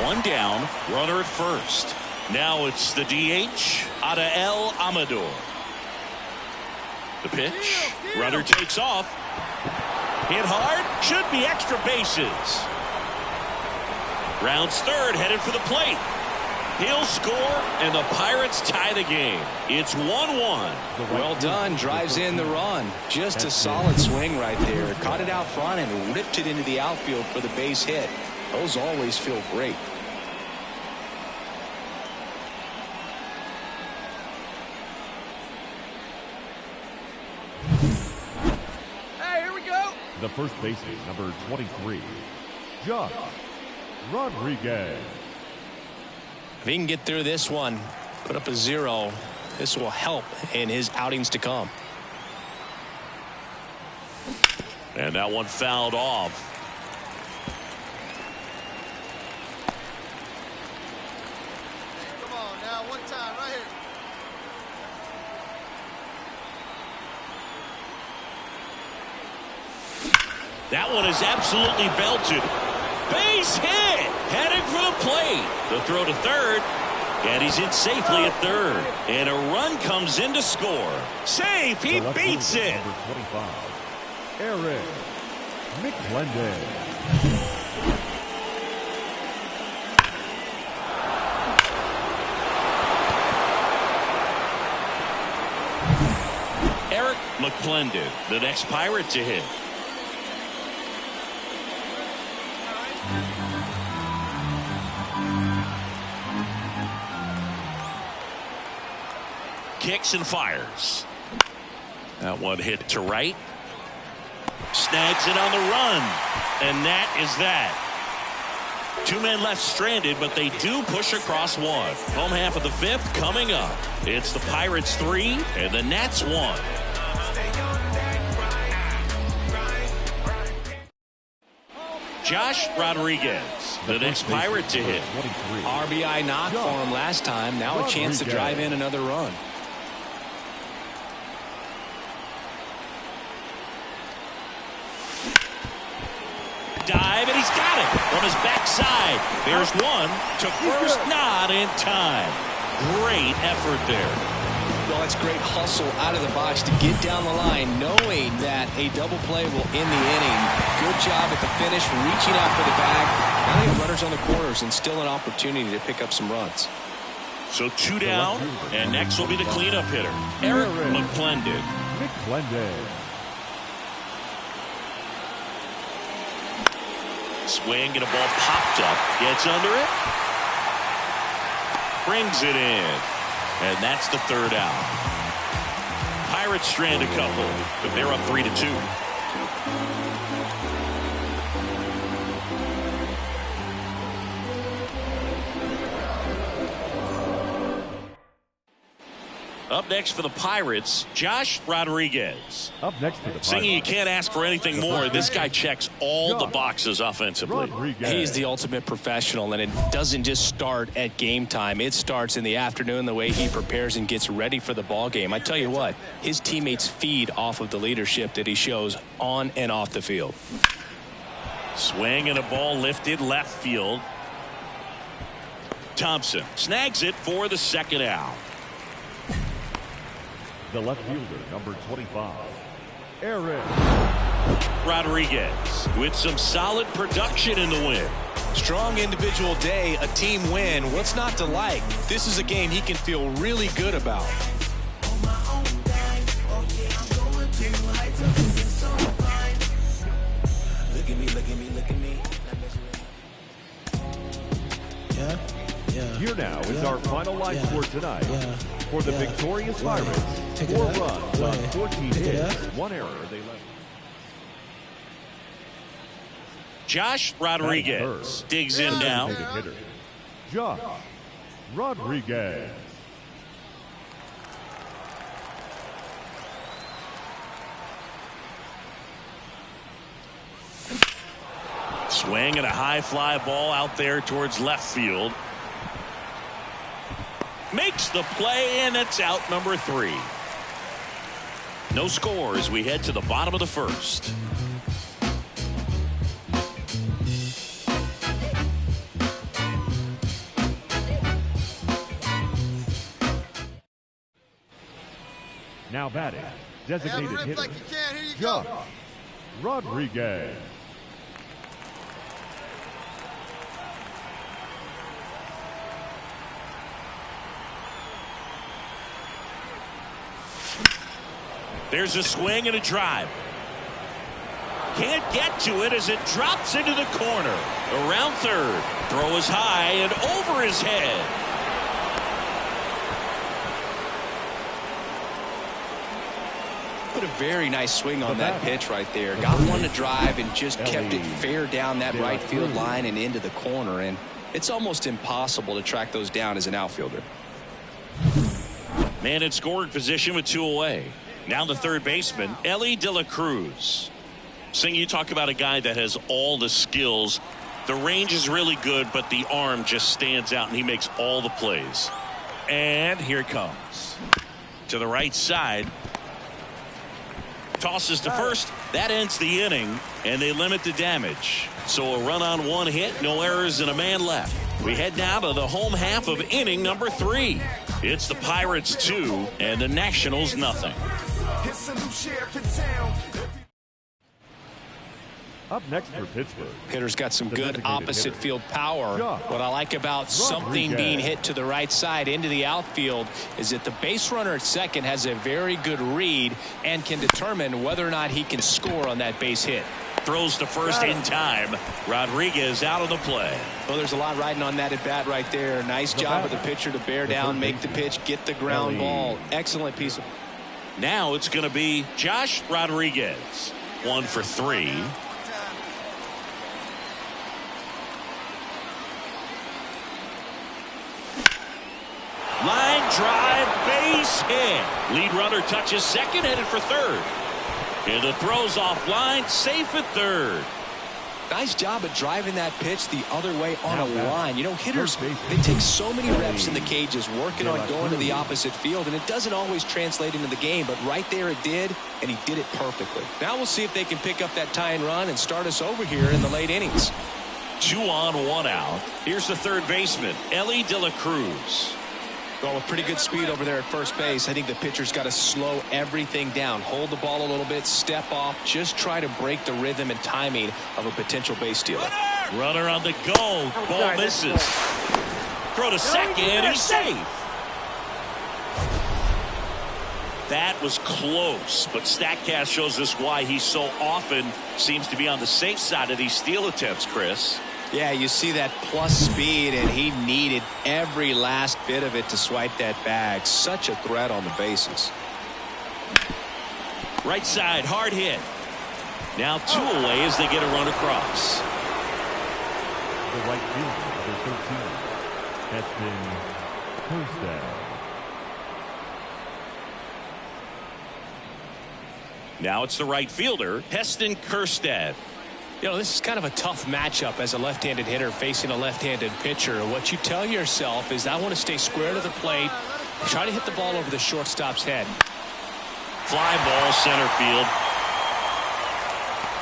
1 down, runner at first. Now it's the DH, Adael Amador. The pitch, runner takes off. Hit hard, should be extra bases. Rounds 3rd, headed for the plate. He'll score, and the Pirates tie the game. It's 1-1. Well done. Drives in the run. Just a solid swing right there. Caught it out front and ripped it into the outfield for the base hit. Those always feel great. Hey, here we go. The first baseman, number 23, Josh Rodriguez. If he can get through this one, put up a 0, this will help in his outings to come. And that one fouled off. Come on now, one time right here. That one is absolutely belted. Base hit, heading for the plate. The throw to 3rd, and he's in safely at 3rd. And a run comes in to score. Safe, he beats it. Number 25, McClendon. McClendon, the next Pirate to hit. Kicks and fires. That one hit to right. Snags it on the run. And that is that. 2 men left stranded, but they do push across one. Home half of the 5th coming up. It's the Pirates 3 and the Nats 1. Josh Rodriguez, the next Pirate to hit. RBI knock for him last time. Now a chance to drive in another run. Dive, and he's got it from his backside. There's one to first, not in time. Great effort there. Well, it's great hustle out of the box to get down the line, knowing that a double play will end the inning. Good job at the finish, reaching out for the bag. Now they have runners on the corners and still an opportunity to pick up some runs. So 2 down, and next will be the cleanup hitter, Eric McClendon. Swing and a ball popped up. Gets under it. Brings it in. And that's the 3rd out. Pirates strand a couple, but they're up 3-2. Up next for the Pirates, Josh Rodriguez. Up next for the Pirates. Singing, you can't ask for anything more. This guy checks all the boxes offensively. He's the ultimate professional, and it doesn't just start at game time. It starts in the afternoon, the way he prepares and gets ready for the ball game. I tell you what, his teammates feed off of the leadership that he shows on and off the field. Swing and a ball lifted left field. Thompson snags it for the 2nd out. The left fielder, number 25, Eric Rodriguez with some solid production in the win. Strong individual day, a team win. What's not to like? This is a game he can feel really good about. Look at me, look at me, look at me. Here now is our final line score tonight. For the victorious Pirates, 4 runs on 14 hits, 1 error. They left. Josh Rodriguez digs in now. Hitter, Josh Rodriguez. Swing and a high fly ball out there towards left field. Makes the play, and it's out number 3. No score as we head to the bottom of the 1st. Now batting, designated Ripped hitter, like you can. Here you Josh go. Rodriguez. There's a swing and a drive. Can't get to it as it drops into the corner. Around 3rd. Throw is high and over his head. Put a very nice swing on that pitch right there. Got one to drive and just kept it fair down that right field line and into the corner. And it's almost impossible to track those down as an outfielder. Man in scoring position with 2 away. Now the 3rd baseman, Ellie De La Cruz. Sing, you talk about a guy that has all the skills. The range is really good, but the arm just stands out, and he makes all the plays. And here it comes. To the right side. Tosses to first. That ends the inning, and they limit the damage. So a run on 1 hit, no errors, and a man left. We head now to the home half of inning number 3. It's the Pirates 2 and the Nationals nothing. Up next for Pittsburgh. Hitter's got some The good designated opposite hitter. field power. What I like about something Rodriguez. being hit to the right side into the outfield is that the base runner at second has a very good read and can determine whether or not he can score on that base hit. Throws to first in time. Rodriguez out of the play. Well, there's a lot riding on that at bat right there. Nice job of the pitcher to bear down, make the pitch, get the ground ball. Excellent piece of. Now it's going to be Josh Rodriguez. 1 for 3. Line drive, base hit. Lead runner touches second, headed for third. And the throw's offline, safe at third. Nice job of driving that pitch the other way on a line. You know, hitters, they take so many reps in the cages working on going to the opposite field, and it doesn't always translate into the game, but right there it did, and he did it perfectly. Now we'll see if they can pick up that tying run and start us over here in the late innings. 2 on, 1 out. Here's the third baseman, Ellie De La Cruz. Well, with pretty good speed over there at first base, I think the pitcher's got to slow everything down. Hold the ball a little bit, step off, just try to break the rhythm and timing of a potential base stealer. Runner on the go. Ball misses. Throw to second. He's safe. That was close, but StatCast shows us why he so often seems to be on the safe side of these steal attempts, Chris. Yeah, you see that plus speed, and he needed every last bit of it to swipe that bag. Such a threat on the bases. Right side, hard hit. Now 2 away as they get a run across. The right fielder, number 13, Heston Kjerstad. Now it's the right fielder, Heston Kjerstad. You know, this is kind of a tough matchup as a left-handed hitter facing a left-handed pitcher. What you tell yourself is, I want to stay square to the plate, try to hit the ball over the shortstop's head. Fly ball, center field.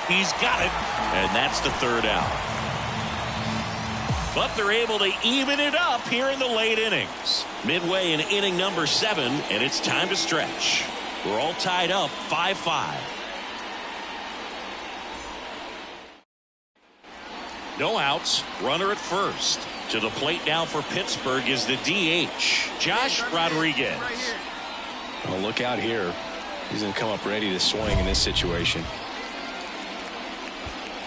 He's got it, and that's the third out. But they're able to even it up here in the late innings. Midway in inning number 7, and it's time to stretch. We're all tied up 5-5. No outs, runner at first. To the plate now for Pittsburgh is the DH, Josh Rodriguez. Well, look out here. He's going to come up ready to swing in this situation.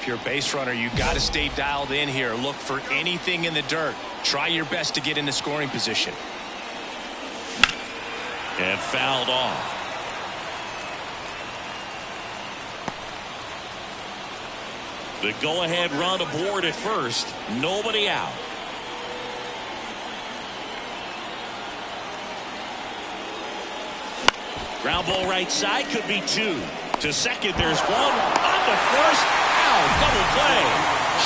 If you're a base runner, you got to stay dialed in here. Look for anything in the dirt. Try your best to get into scoring position. And fouled off. The go-ahead run aboard at first. Nobody out. Ground ball right side, could be 2. To second, there's 1. On to first. Out. Double play.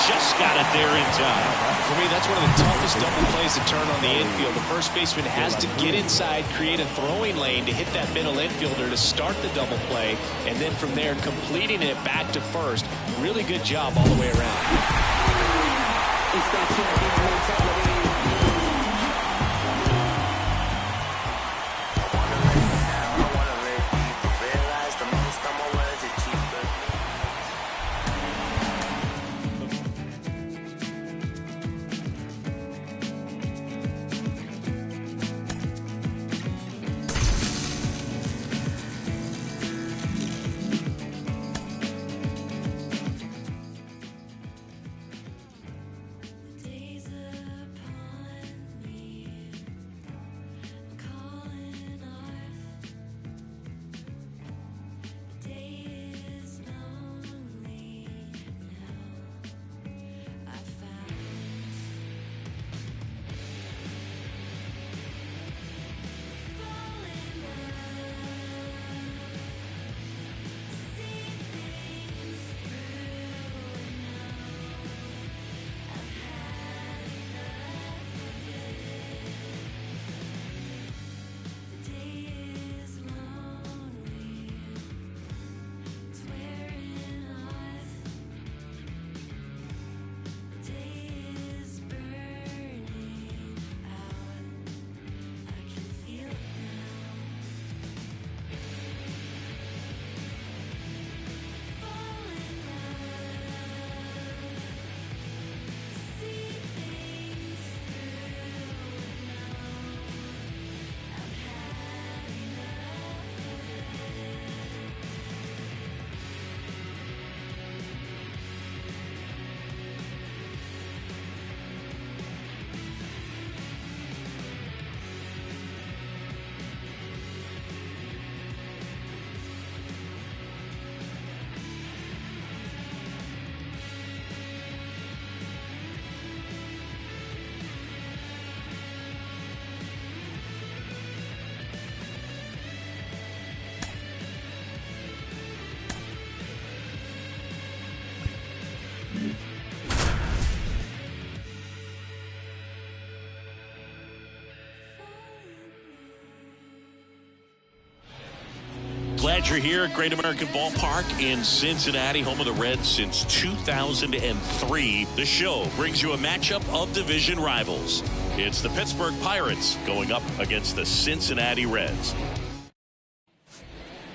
Just got it there in time. For me, that's one of the toughest double plays to turn on the infield. The first baseman has to get inside, create a throwing lane to hit that middle infielder to start the double play, and then from there completing it back to first. Really good job all the way around. Glad you're here at Great American Ballpark in Cincinnati, home of the Reds since 2003. The show brings you a matchup of division rivals. It's the Pittsburgh Pirates going up against the Cincinnati Reds.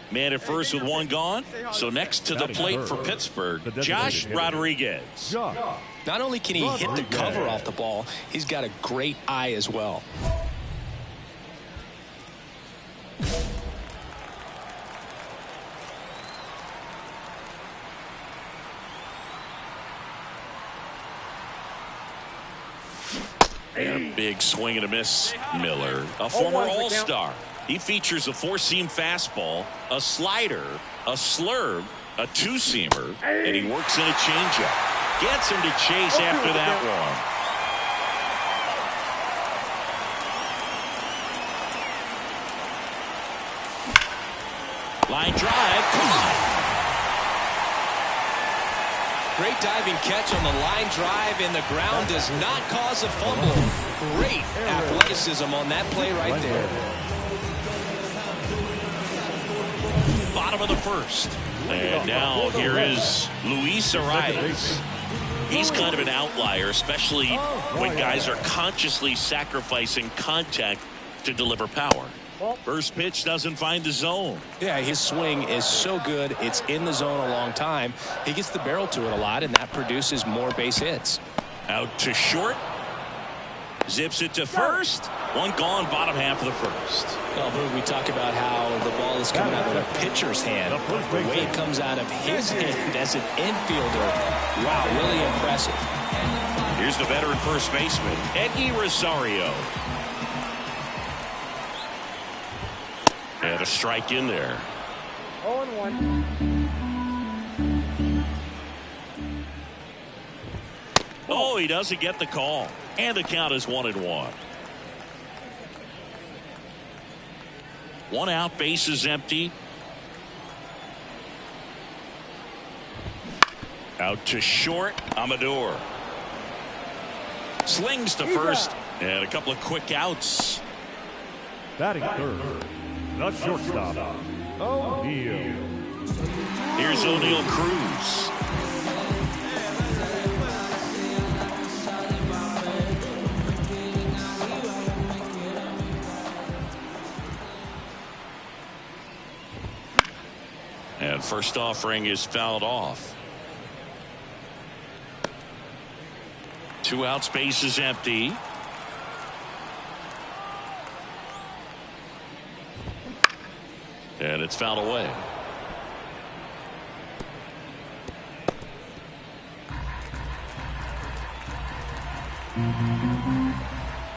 Man at first with one gone. So next to the plate for Pittsburgh, Josh Rodriguez. Not only can he hit the cover off the ball, he's got a great eye as well. And a big swing and a miss. Miller, a former All-Star. He features a four-seam fastball, a slider, a slurve, a two-seamer, and he works in a changeup. Gets him to chase after that one. Line drive. Great diving catch on the line drive, and the ground does not cause a fumble. Great athleticism on that play right there. Bottom of the first. And now here is Luis Arias. He's kind of an outlier, especially when guys are consciously sacrificing contact to deliver power. First pitch doesn't find the zone. Yeah, his swing is so good. It's in the zone a long time. He gets the barrel to it a lot, and that produces more base hits. Out to short. Zips it to first. One gone, bottom half of the first. Well, we talk about how the ball is coming out of the pitcher's hand. The way it comes out of his hand as an infielder. Wow, really impressive. Here's the veteran first baseman, Eddie Rosario. And a strike in there. 0-1. Oh, he doesn't get the call. And the count is 1-1. One out, base is empty. Out to short, Amador. Slings to first. And a couple of quick outs. Batting third, the shortstop, O'Neill. Here's O'Neill Cruz. And first offering is fouled off. Two outs, base is empty. And it's fouled away.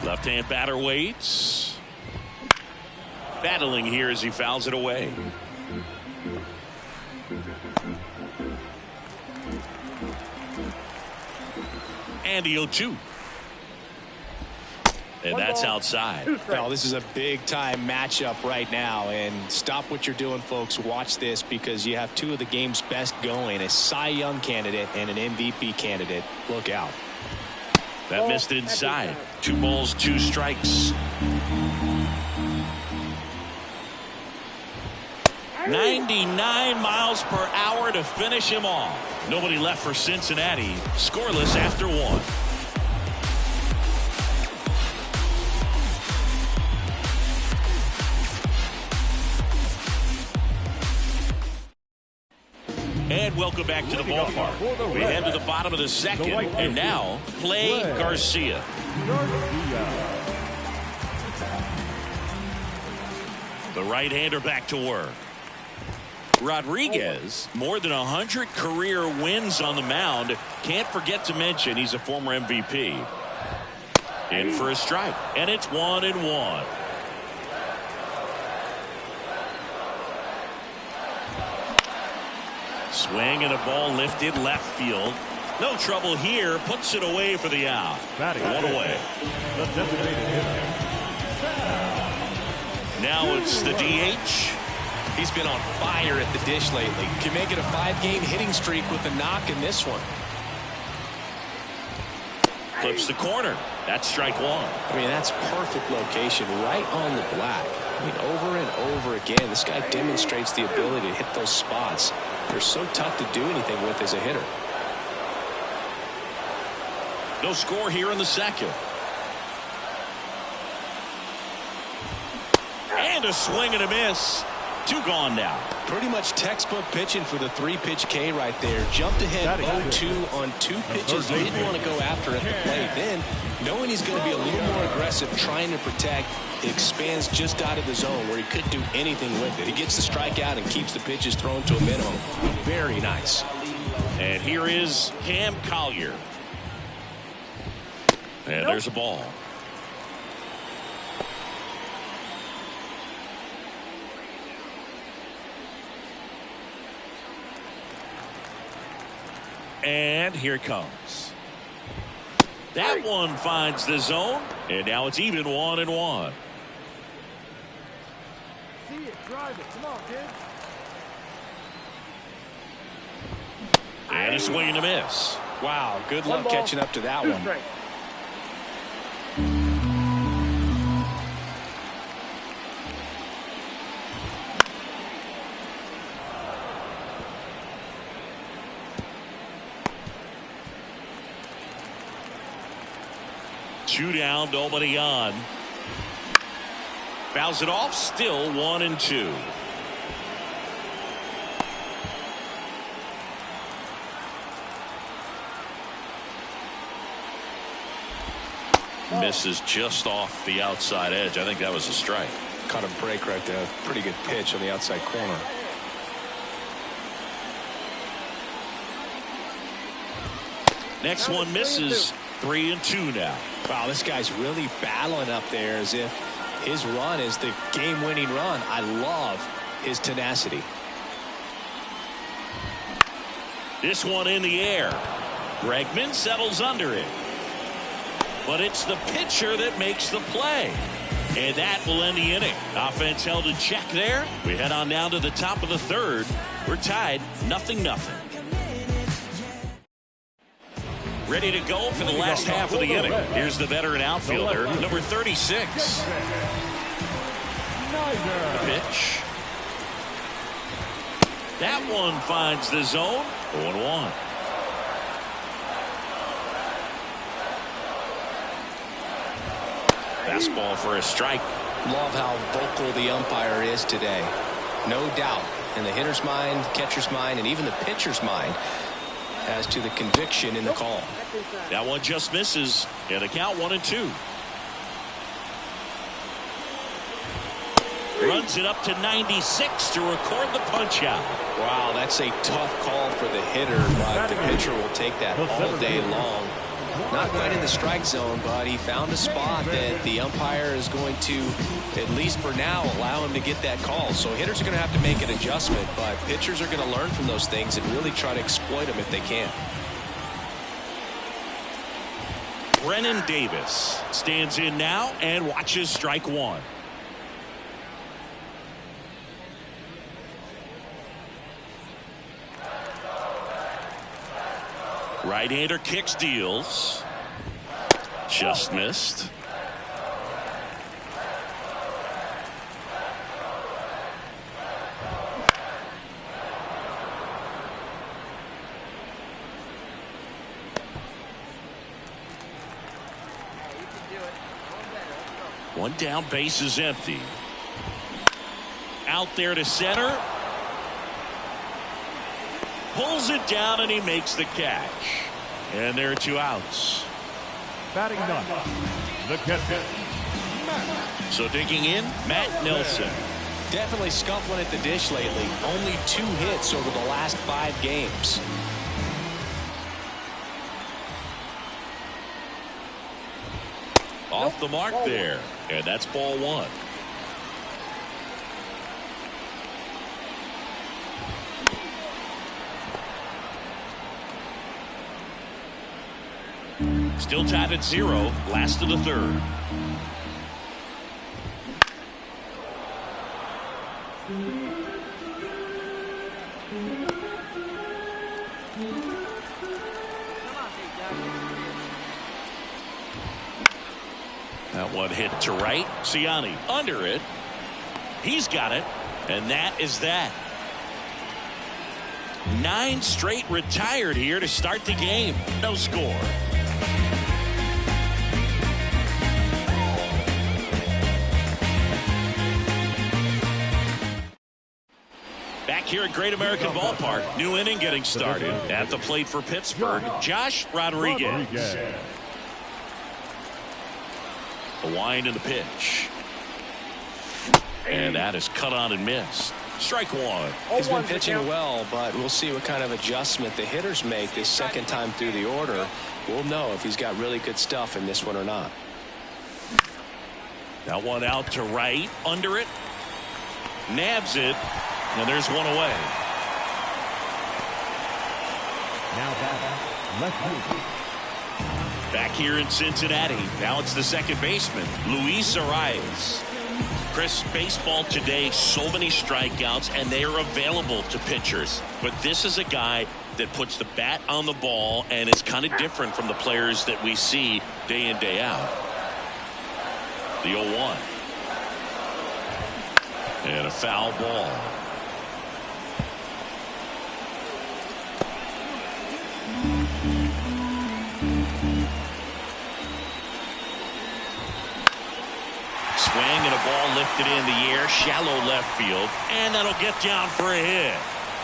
Left-hand batter waits. Battling here as he fouls it away. And the 0-2. And that's outside. Well, this is a big-time matchup right now. And stop what you're doing, folks. Watch this, because you have two of the game's best going. A Cy Young candidate and an MVP candidate. Look out. That missed inside. 2 balls, 2 strikes. 99 miles per hour to finish him off. Nobody left for Cincinnati. Scoreless after 1. And welcome back to the ballpark. We head to the bottom of the second, and now play Garcia. The right-hander back to work. Rodriguez, more than 100 career wins on the mound. Can't forget to mention he's a former MVP. In for a strike, and it's 1-1. Swing and a ball lifted left field. No trouble here. Puts it away for the out. One away. Now it's the DH. He's been on fire at the dish lately. Can make it a 5-game hitting streak with a knock in this one. Clips the corner. That's strike 1. I mean, that's perfect location right on the black. I mean, over and over again, this guy demonstrates the ability to hit those spots. They're so tough to do anything with as a hitter. No score here in the second. And a swing and a miss. 2 gone now. Pretty much textbook pitching for the 3-pitch K right there. Jumped ahead 0-2 on 2 pitches. He didn't want to go after at the plate. Then, knowing he's going to be a little more aggressive, trying to protect, he expands just out of the zone where he couldn't do anything with it. He gets the strikeout and keeps the pitches thrown to a minimum. Very nice. And here is Cam Collier. And there's a ball. And here it comes. That one finds the zone, and now it's even 1-1. See it, drive it. Come on, kid. And a swing and a miss. Wow, good luck catching up to that one. Straight. 2 down, nobody on. Fouls it off, still 1-2. Misses just off the outside edge. I think that was a strike. Caught a break right there. Pretty good pitch on the outside corner. Next one misses. 3-2 now. Wow, this guy's really battling up there as if his run is the game-winning run. I love his tenacity. This one in the air. Bregman settles under it. But it's the pitcher that makes the play. And that will end the inning. Offense held in check there. We head on down to the top of the third. We're tied 0-0. Ready to go for the last half of the inning. Here's the veteran outfielder, number 36. Pitch. That one finds the zone. 0-1. Fastball for a strike. Love how vocal the umpire is today. No doubt in the hitter's mind, catcher's mind, and even the pitcher's mind as to the conviction in the call. That one just misses. And a count 1-2. Runs it up to 96 to record the punch out. Wow, that's a tough call for the hitter, but the pitcher will take that all day long. Not quite in the strike zone, but he found a spot that the umpire is going to, at least for now, allow him to get that call. So hitters are going to have to make an adjustment, but pitchers are going to learn from those things and really try to exploit them if they can. Brennan Davis stands in now and watches strike one. Right-hander kicks, deals. Just missed. One down, base is empty. Out there to center. Pulls it down and he makes the catch. And there are two outs. Batting ninth, the catcher. So digging in, Matt Nelson. Definitely scuffling at the dish lately. Only 2 hits over the last 5 games. Off the mark there. And that's ball one. Still tied at 0. Last of the third. That one hit to right. Ciani under it. He's got it, and that is that. 9 straight retired here to start the game. No score. Back here at Great American Ballpark, new inning getting started. At the plate for Pittsburgh, Josh Rodriguez. A wind in the pitch. And that is cut on and missed. Strike one. He's been pitching well, but we'll see what kind of adjustment the hitters make this second time through the order. We'll know if he's got really good stuff in this one or not. That one out to right, under it. Nabs it. And there's one away. Now left field. Back here in Cincinnati. Now it's the second baseman, Luis Arias. Chris, baseball today, so many strikeouts, and they are available to pitchers. But this is a guy that puts the bat on the ball and is kind of different from the players that we see day in, day out. The 0-1. And a foul ball. Swing and a ball lifted in the air, shallow left field, and that'll get down for a hit.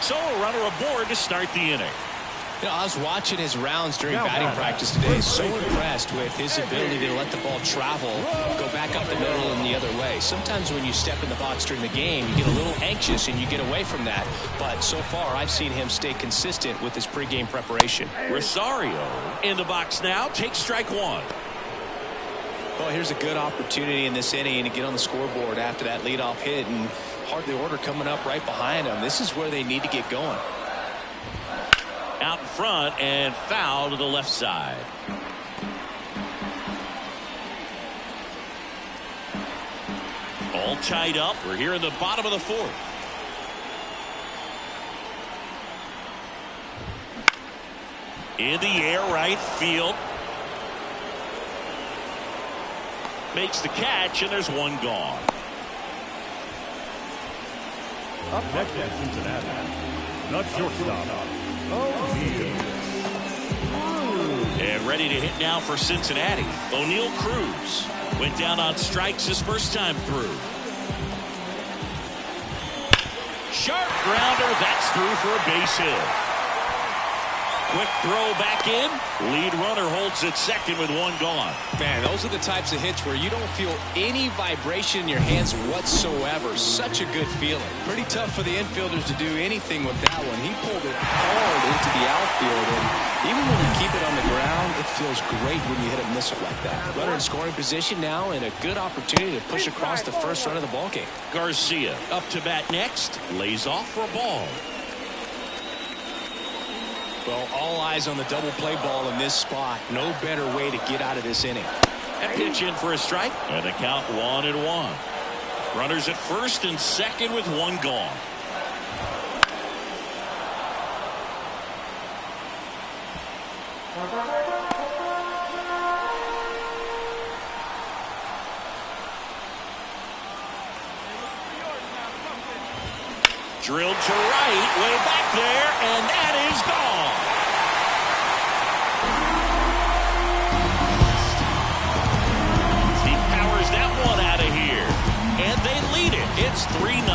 So a runner aboard to start the inning. You know, I was watching his rounds during batting practice today. So impressed with his ability to let the ball travel, go back up the middle and the other way. Sometimes when you step in the box during the game, you get a little anxious and you get away from that. But so far, I've seen him stay consistent with his pregame preparation. Rosario in the box now, takes strike one. Well, here's a good opportunity in this inning to get on the scoreboard after that leadoff hit, and hard the order coming up right behind them. This is where they need to get going. Out in front and foul to the left side. All tied up. We're here in the bottom of the fourth. In the air, right field. Makes the catch, and there's one gone. Up next at Cincinnati, the shortstop, O'Neal. And ready to hit now for Cincinnati. O'Neal Cruz went down on strikes his first time through. Sharp grounder, that's through for a base hit. Quick throw back in. Lead runner holds at second with one gone. Man, those are the types of hits where you don't feel any vibration in your hands whatsoever. Such a good feeling. Pretty tough for the infielders to do anything with that one. He pulled it hard into the outfield, and even when you keep it on the ground, it feels great when you hit a missile like that. Runner in scoring position now, and a good opportunity to push across the first run of the ballgame. Garcia up to bat next. Lays off for a ball. Well, all eyes on the double play ball in this spot. No better way to get out of this inning. And pitch in for a strike. And the count 1-1. Runners at first and second with one gone. Drilled to right, way back there, and that is gone. He powers that one out of here, and they lead it. It's 3-0.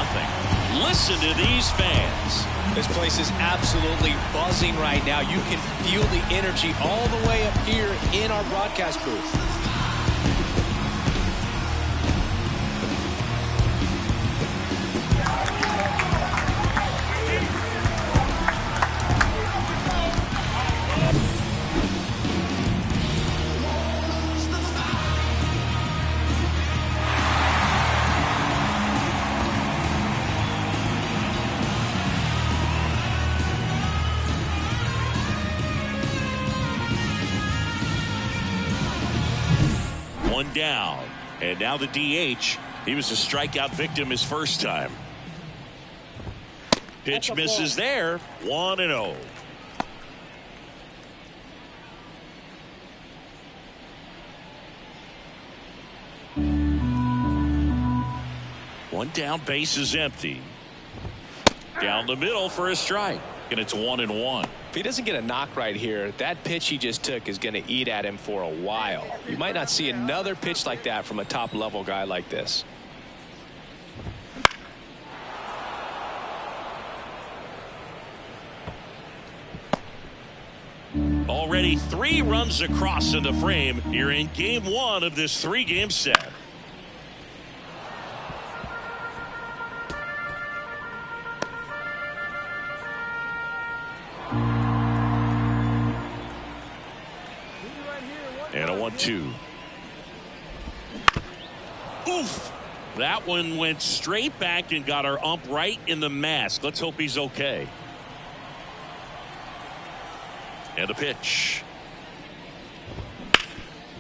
Listen to these fans. This place is absolutely buzzing right now. You can feel the energy all the way up here in our broadcast booth. One down, and now the DH. He was a strikeout victim his first time. Pitch misses there. 1-0. One down, base is empty. Down the middle for a strike, and it's 1-1. If he doesn't get a knock right here, that pitch he just took is going to eat at him for a while. You might not see another pitch like that from a top level guy like this. Already 3 runs across in the frame here in game 1 of this 3-game set. And a 1-2. Oof. That one went straight back and got our ump right in the mask. Let's hope he's okay. And the pitch.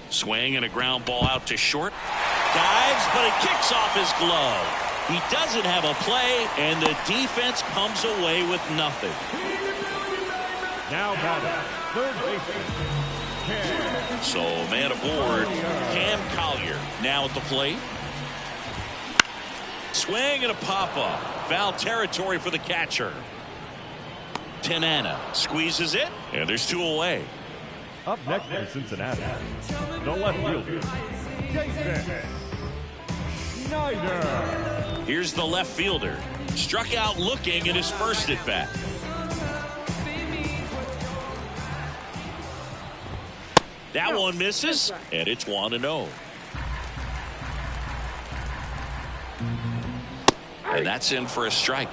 Swing and a ground ball out to short. Dives, but it kicks off his glove. He doesn't have a play, and the defense comes away with nothing. Now batting, third baseman. So man aboard, Cam Collier now at the plate. Swing and a pop-up. Foul territory for the catcher. Tanana squeezes it, and there's 2 away. Up next for Cincinnati, the left fielder, Jason Snyder. Here's the left fielder. Struck out looking in his first at bat. That one misses, and it's 1-0. And that's in for a strike.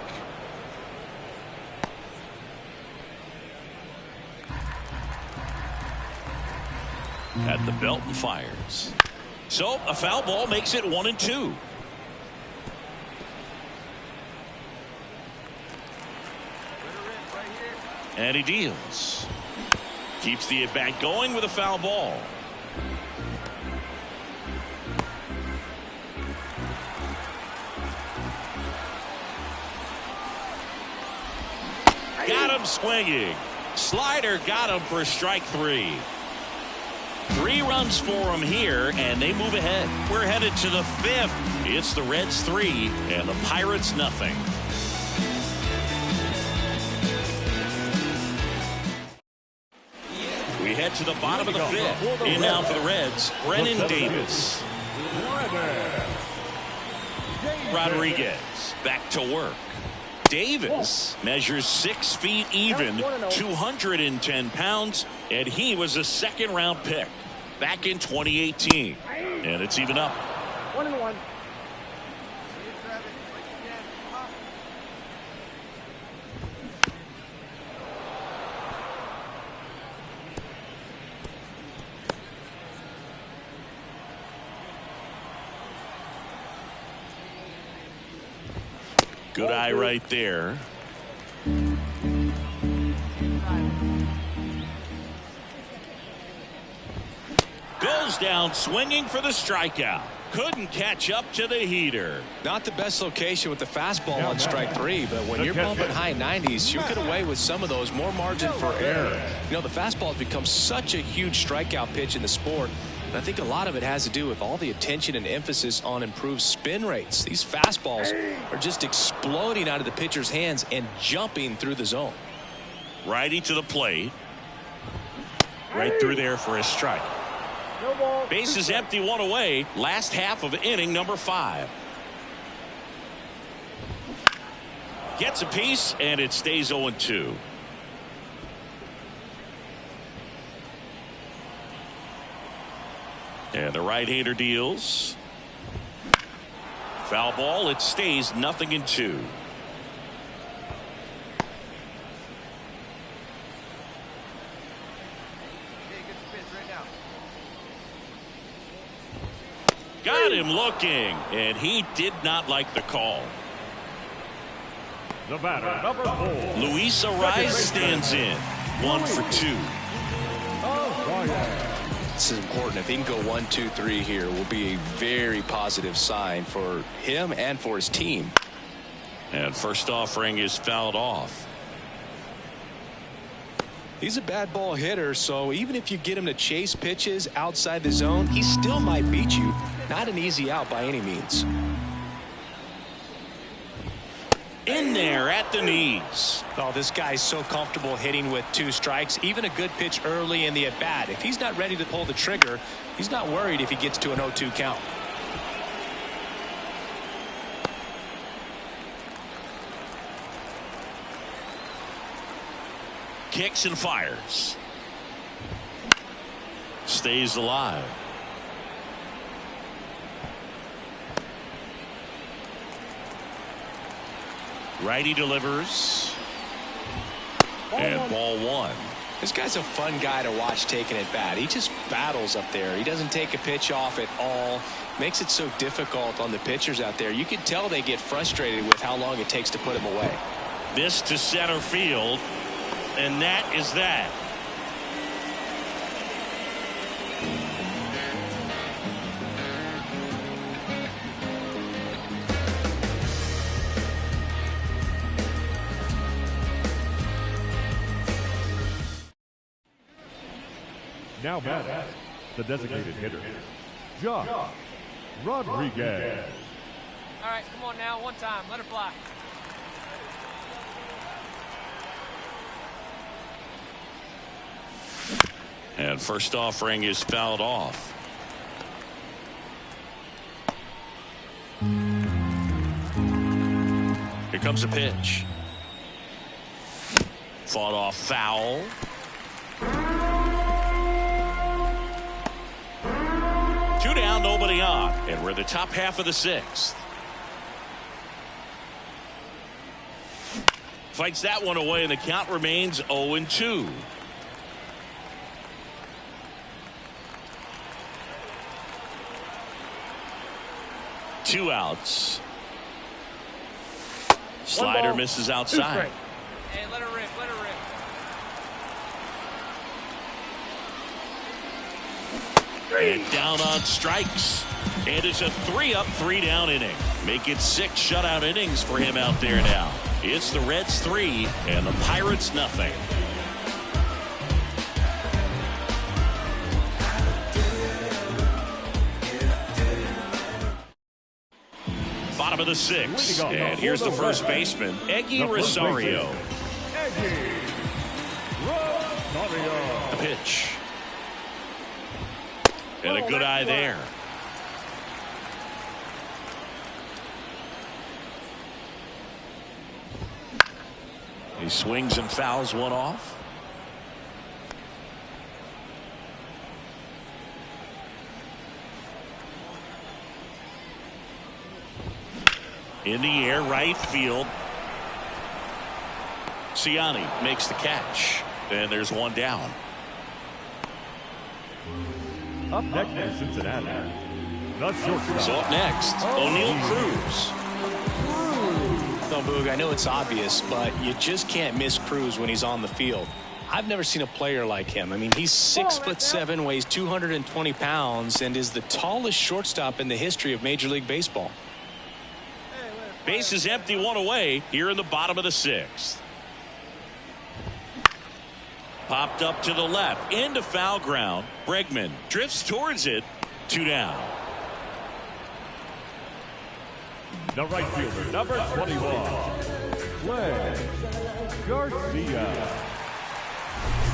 At the belt and fires. So a foul ball makes it 1-2. And he deals. Keeps the at-bat going with a foul ball. Got him swinging. Slider got him for strike 3. 3 runs for him here, and they move ahead. We're headed to the 5th. It's the Reds 3 and the Pirates nothing. We head to the bottom of the 5th. In now for the Reds, Brennan Davis. Rodriguez back to work. Davis measures 6 feet even, 210 pounds, and he was a 2nd-round pick back in 2018. And it's even up. 1-1. Good eye right there. Goes down swinging for the strikeout. Couldn't catch up to the heater. Not the best location with the fastball on strike 3, but when you're bumping high 90s, you get away with some of those, more margin for error. You know, the fastball has become such a huge strikeout pitch in the sport. And I think a lot of it has to do with all the attention and emphasis on improved spin rates. These fastballs are just exploding out of the pitcher's hands and jumping through the zone. Righty to the plate. Right through there for a strike. Base is empty, 1 away. Last half of inning number 5. Gets a piece, and it stays 0-2. And the right-hander deals. Foul ball. It stays 0-2. Got him looking, and he did not like the call. The batter, number 4. Luis Ariz stands in. 1 for 2. This is important. If he can go 1, 2, 3 here, will be a very positive sign for him and for his team. And first offering is fouled off. He's a bad ball hitter, so even if you get him to chase pitches outside the zone, he still might beat you. Not an easy out by any means. In there at the knees. Oh, this guy's so comfortable hitting with 2 strikes. Even a good pitch early in the at-bat. If he's not ready to pull the trigger, he's not worried if he gets to an 0-2 count. Kicks and fires. Stays alive. Righty delivers. And ball 1. This guy's a fun guy to watch taking at bat. He just battles up there. He doesn't take a pitch off at all. Makes it so difficult on the pitchers out there. You can tell they get frustrated with how long it takes to put him away. This to center field. And that is that. Now batting, the designated hitter, Josh Rodriguez. All right, come on now, one time, let her fly. And first offering is fouled off. Here comes a pitch. Fought off foul. Two down, nobody on. And we're in the top half of the 6th. Fights that one away, and the count remains 0-2. Two outs. Slider misses outside. Hey, let her rip, let her rip. And down on strikes. And it's a 3-up, 3-down inning. Make it 6 shutout innings for him out there now. It's the Reds 3 and the Pirates nothing. Bottom of the 6th, and here's the first baseman, Eggy Rosario. A pitch. And a good eye there. He swings and fouls one off. In the air, right field. Ciani makes the catch. And there's one down. Up next is Cincinnati, the shortstop. So up next, O'Neal Cruz. No, Boog, I know it's obvious, but you just can't miss Cruz when he's on the field. I've never seen a player like him. I mean, he's 6'7", weighs 220 pounds, and is the tallest shortstop in the history of Major League Baseball. Base is empty, one away here in the bottom of the 6th. Popped up to the left into foul ground. Bregman drifts towards it. 2 down. The right fielder, number 21, Clay Garcia.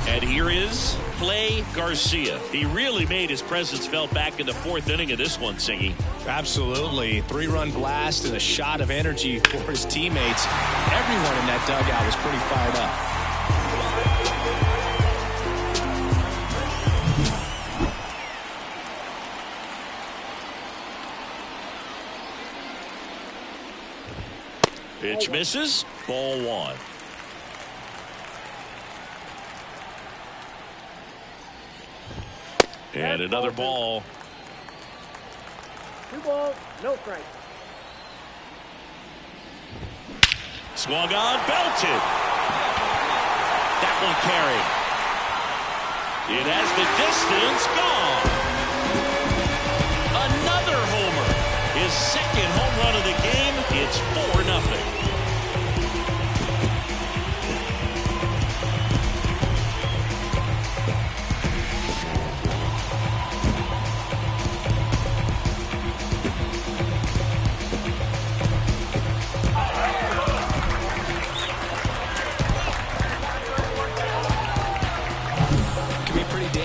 And here is Clay Garcia. He really made his presence felt back in the 4th inning of this one, Singy. Absolutely. 3-run blast and a shot of energy for his teammates. Everyone in that dugout was pretty fired up. Pitch misses. Ball 1. And another ball. 2 balls, no strike. Swung on, belted. That one carried. It has the distance, gone. Another homer. His 2nd home run of the game. It's 4-0.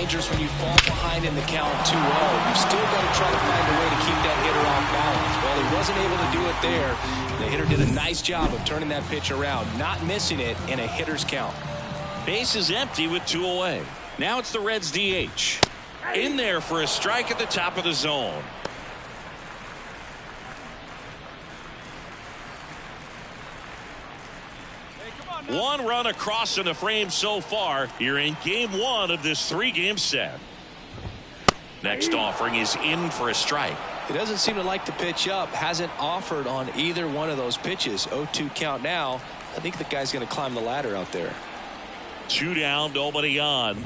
dangerous when you fall behind in the count 2-0. You've still got to try to find a way to keep that hitter off balance. Well, he wasn't able to do it there. The hitter did a nice job of turning that pitch around, not missing it in a hitter's count. Base is empty with 2 away. Now it's the Reds DH. In there for a strike at the top of the zone. One run across in the frame so far. You're in game 1 of this 3-game set. Next offering is in for a strike. He doesn't seem to like the pitch up. Hasn't offered on either one of those pitches. 0-2 count now. I think the guy's going to climb the ladder out there. 2 down, nobody on.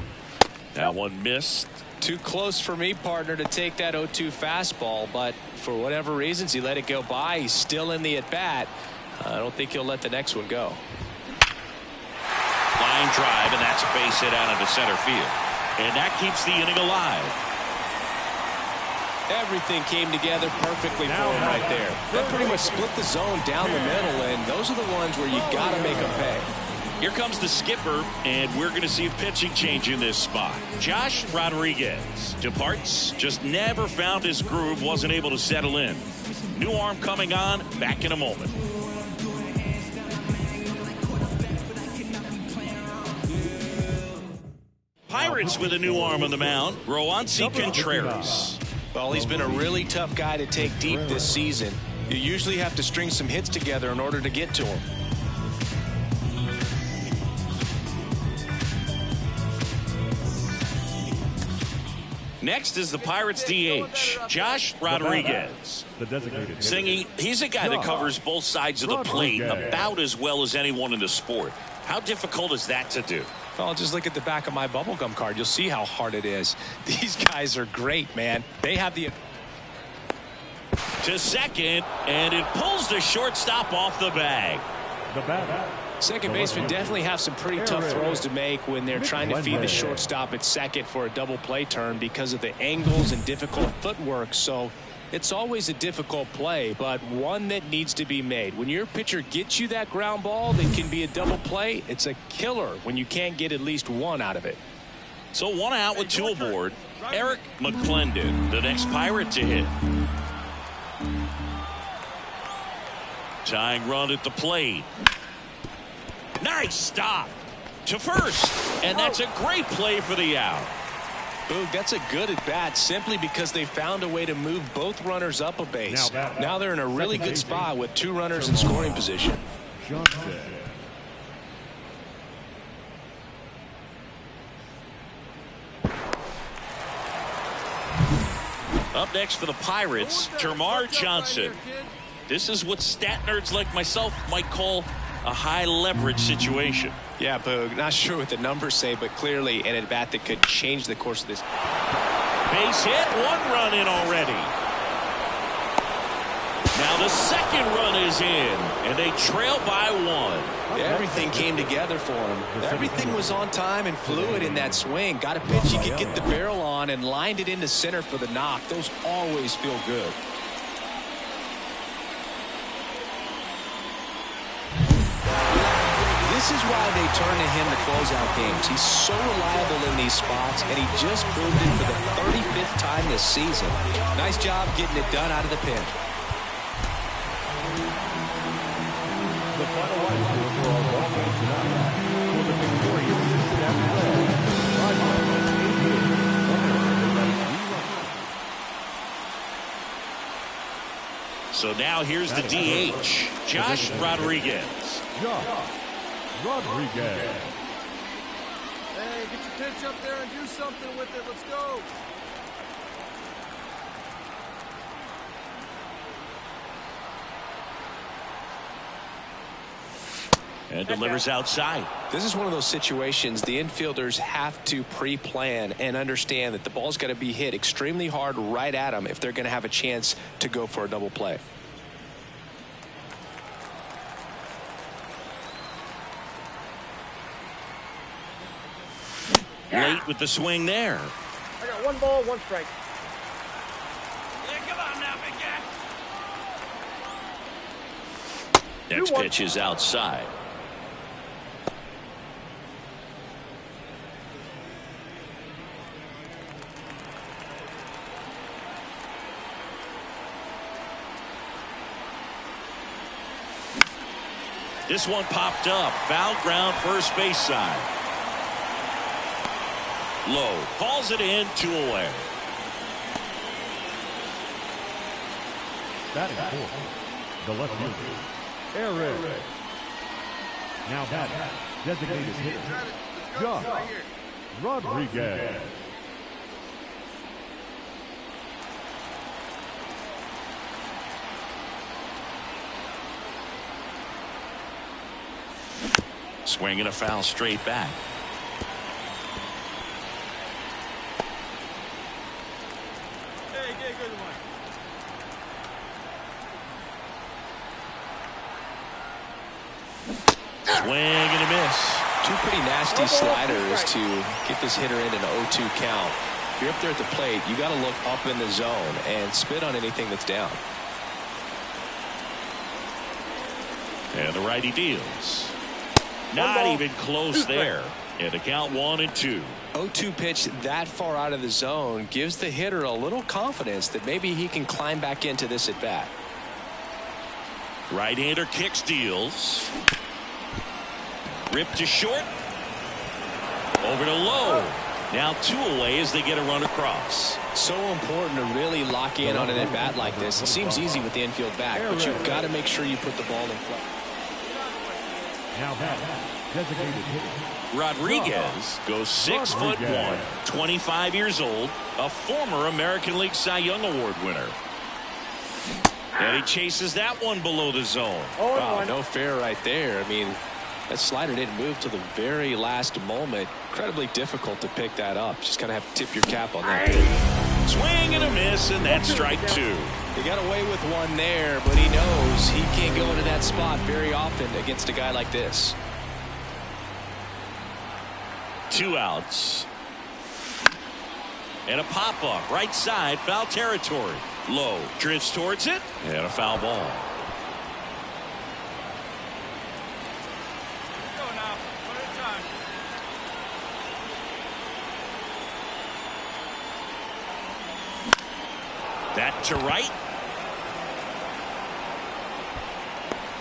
That one missed. Too close for me, partner, to take that 0-2 fastball, but for whatever reasons he let it go by. He's still in the at-bat. I don't think he'll let the next one go. Line drive, and that's a base hit out into center field. And that keeps the inning alive. Everything came together perfectly for him right there. That pretty much split the zone down the middle, and those are the ones where you got to make them pay. Here comes the skipper, and we're going to see a pitching change in this spot. Josh Rodriguez departs. Just never found his groove, wasn't able to settle in. New arm coming on, back in a moment. Pirates with a new arm on the mound, Roansy Contreras. Well, he's been a really tough guy to take deep this season. You usually have to string some hits together in order to get to him. Next is the Pirates DH, Josh Rodriguez. Singy, he's a guy that covers both sides of the plate about as well as anyone in the sport. How difficult is that to do? Well, just look at the back of my bubblegum card. You'll see how hard it is. These guys are great, man. They have the... To second, and it pulls the shortstop off the bag. Second baseman definitely have some pretty tough throws to make when they're trying to feed the shortstop at second for a double play turn because of the angles and difficult footwork. So it's always a difficult play, but one that needs to be made. When your pitcher gets you that ground ball that can be a double play, it's a killer when you can't get at least one out of it. So 1 out with 2 aboard. Eric McClendon, the next Pirate to hit. Tying run at the plate. Nice stop to first, and that's a great play for the out. Boog, that's a good at bat simply because they found a way to move both runners up a base. Now they're in a really good spot with 2 runners in scoring position. Up next for the Pirates, Termarr Johnson. This is what stat nerds like myself might call a high leverage situation. Yeah, Boog, not sure what the numbers say, but clearly an at bat that could change the course of this. Base hit, 1 run in already. Now the second run is in, and they trail by 1. Everything came together for him. Everything was on time and fluid in that swing. Got a pitch he could get the barrel on and lined it into center for the knock. Those always feel good. This is why they turn to him to close out games. He's so reliable in these spots, and he just proved it for the 35th time this season. Nice job getting it done out of the pen. The final line score for our ball game tonight for the victorious Cincinnati Reds. 5 So now here's the DH, Josh Rodriguez. Rodriguez. Hey, get your pitch up there and do something with it. Let's go. And delivers outside. This is one of those situations the infielders have to pre-plan and understand that the ball's got to be hit extremely hard right at them if they're going to have a chance to go for a double play. Late with the swing there. I got 1 ball, 1 strike. Yeah, come on now, big guy. Next pitch is outside. This one popped up. Foul ground, first base side. Low calls it in, 2 away. Batting fourth, the left fielder, Eric. Now batting, designated hitter, Josh Rodriguez. Swinging a foul straight back. Hey, get a good one. Swing and a miss. Two pretty nasty sliders to get this hitter in an 0-2 count. If you're up there at the plate, you got to look up in the zone and spit on anything that's down. And the righty deals. Not even close there. And the count 1-2. 0-2 pitch that far out of the zone gives the hitter a little confidence that maybe he can climb back into this at bat. Right-hander kicks, deals. Ripped to short. Over to low. Now 2 away as they get a run across. So important to really lock in on an at bat like this. It seems easy with the infield back, but you've got to make sure you put the ball in play. Now batting, designated hitter, Rodriguez goes 6'1", 25 years old, a former American League Cy Young Award winner. And he chases that one below the zone. Wow, no fair right there. I mean, that slider didn't move till the very last moment. Incredibly difficult to pick that up. Just kind of have to tip your cap on that pitch. Swing and a miss, and that's strike 2. He got away with one there, but he knows he can't go into that spot very often against a guy like this. 2 outs. And a pop-up, right side, foul territory. Low, drifts towards it, and a foul ball. Let's go now. One at a time. That to right.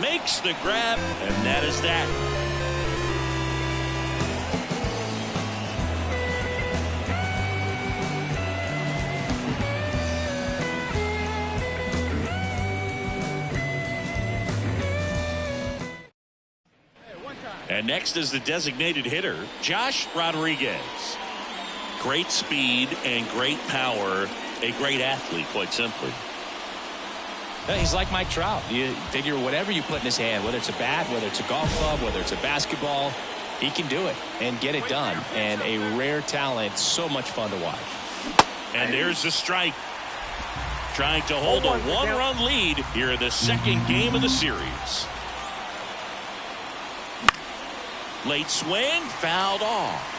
Makes the grab, and that is that. And next is the designated hitter, Josh Rodriguez. Great speed and great power. A great athlete, quite simply. He's like Mike Trout. You figure whatever you put in his hand, whether it's a bat, whether it's a golf club, whether it's a basketball, he can do it and get it done. And a rare talent, so much fun to watch. And there's the strike. Trying to hold a 1-run lead here in the second game of the series. Late swing, fouled off.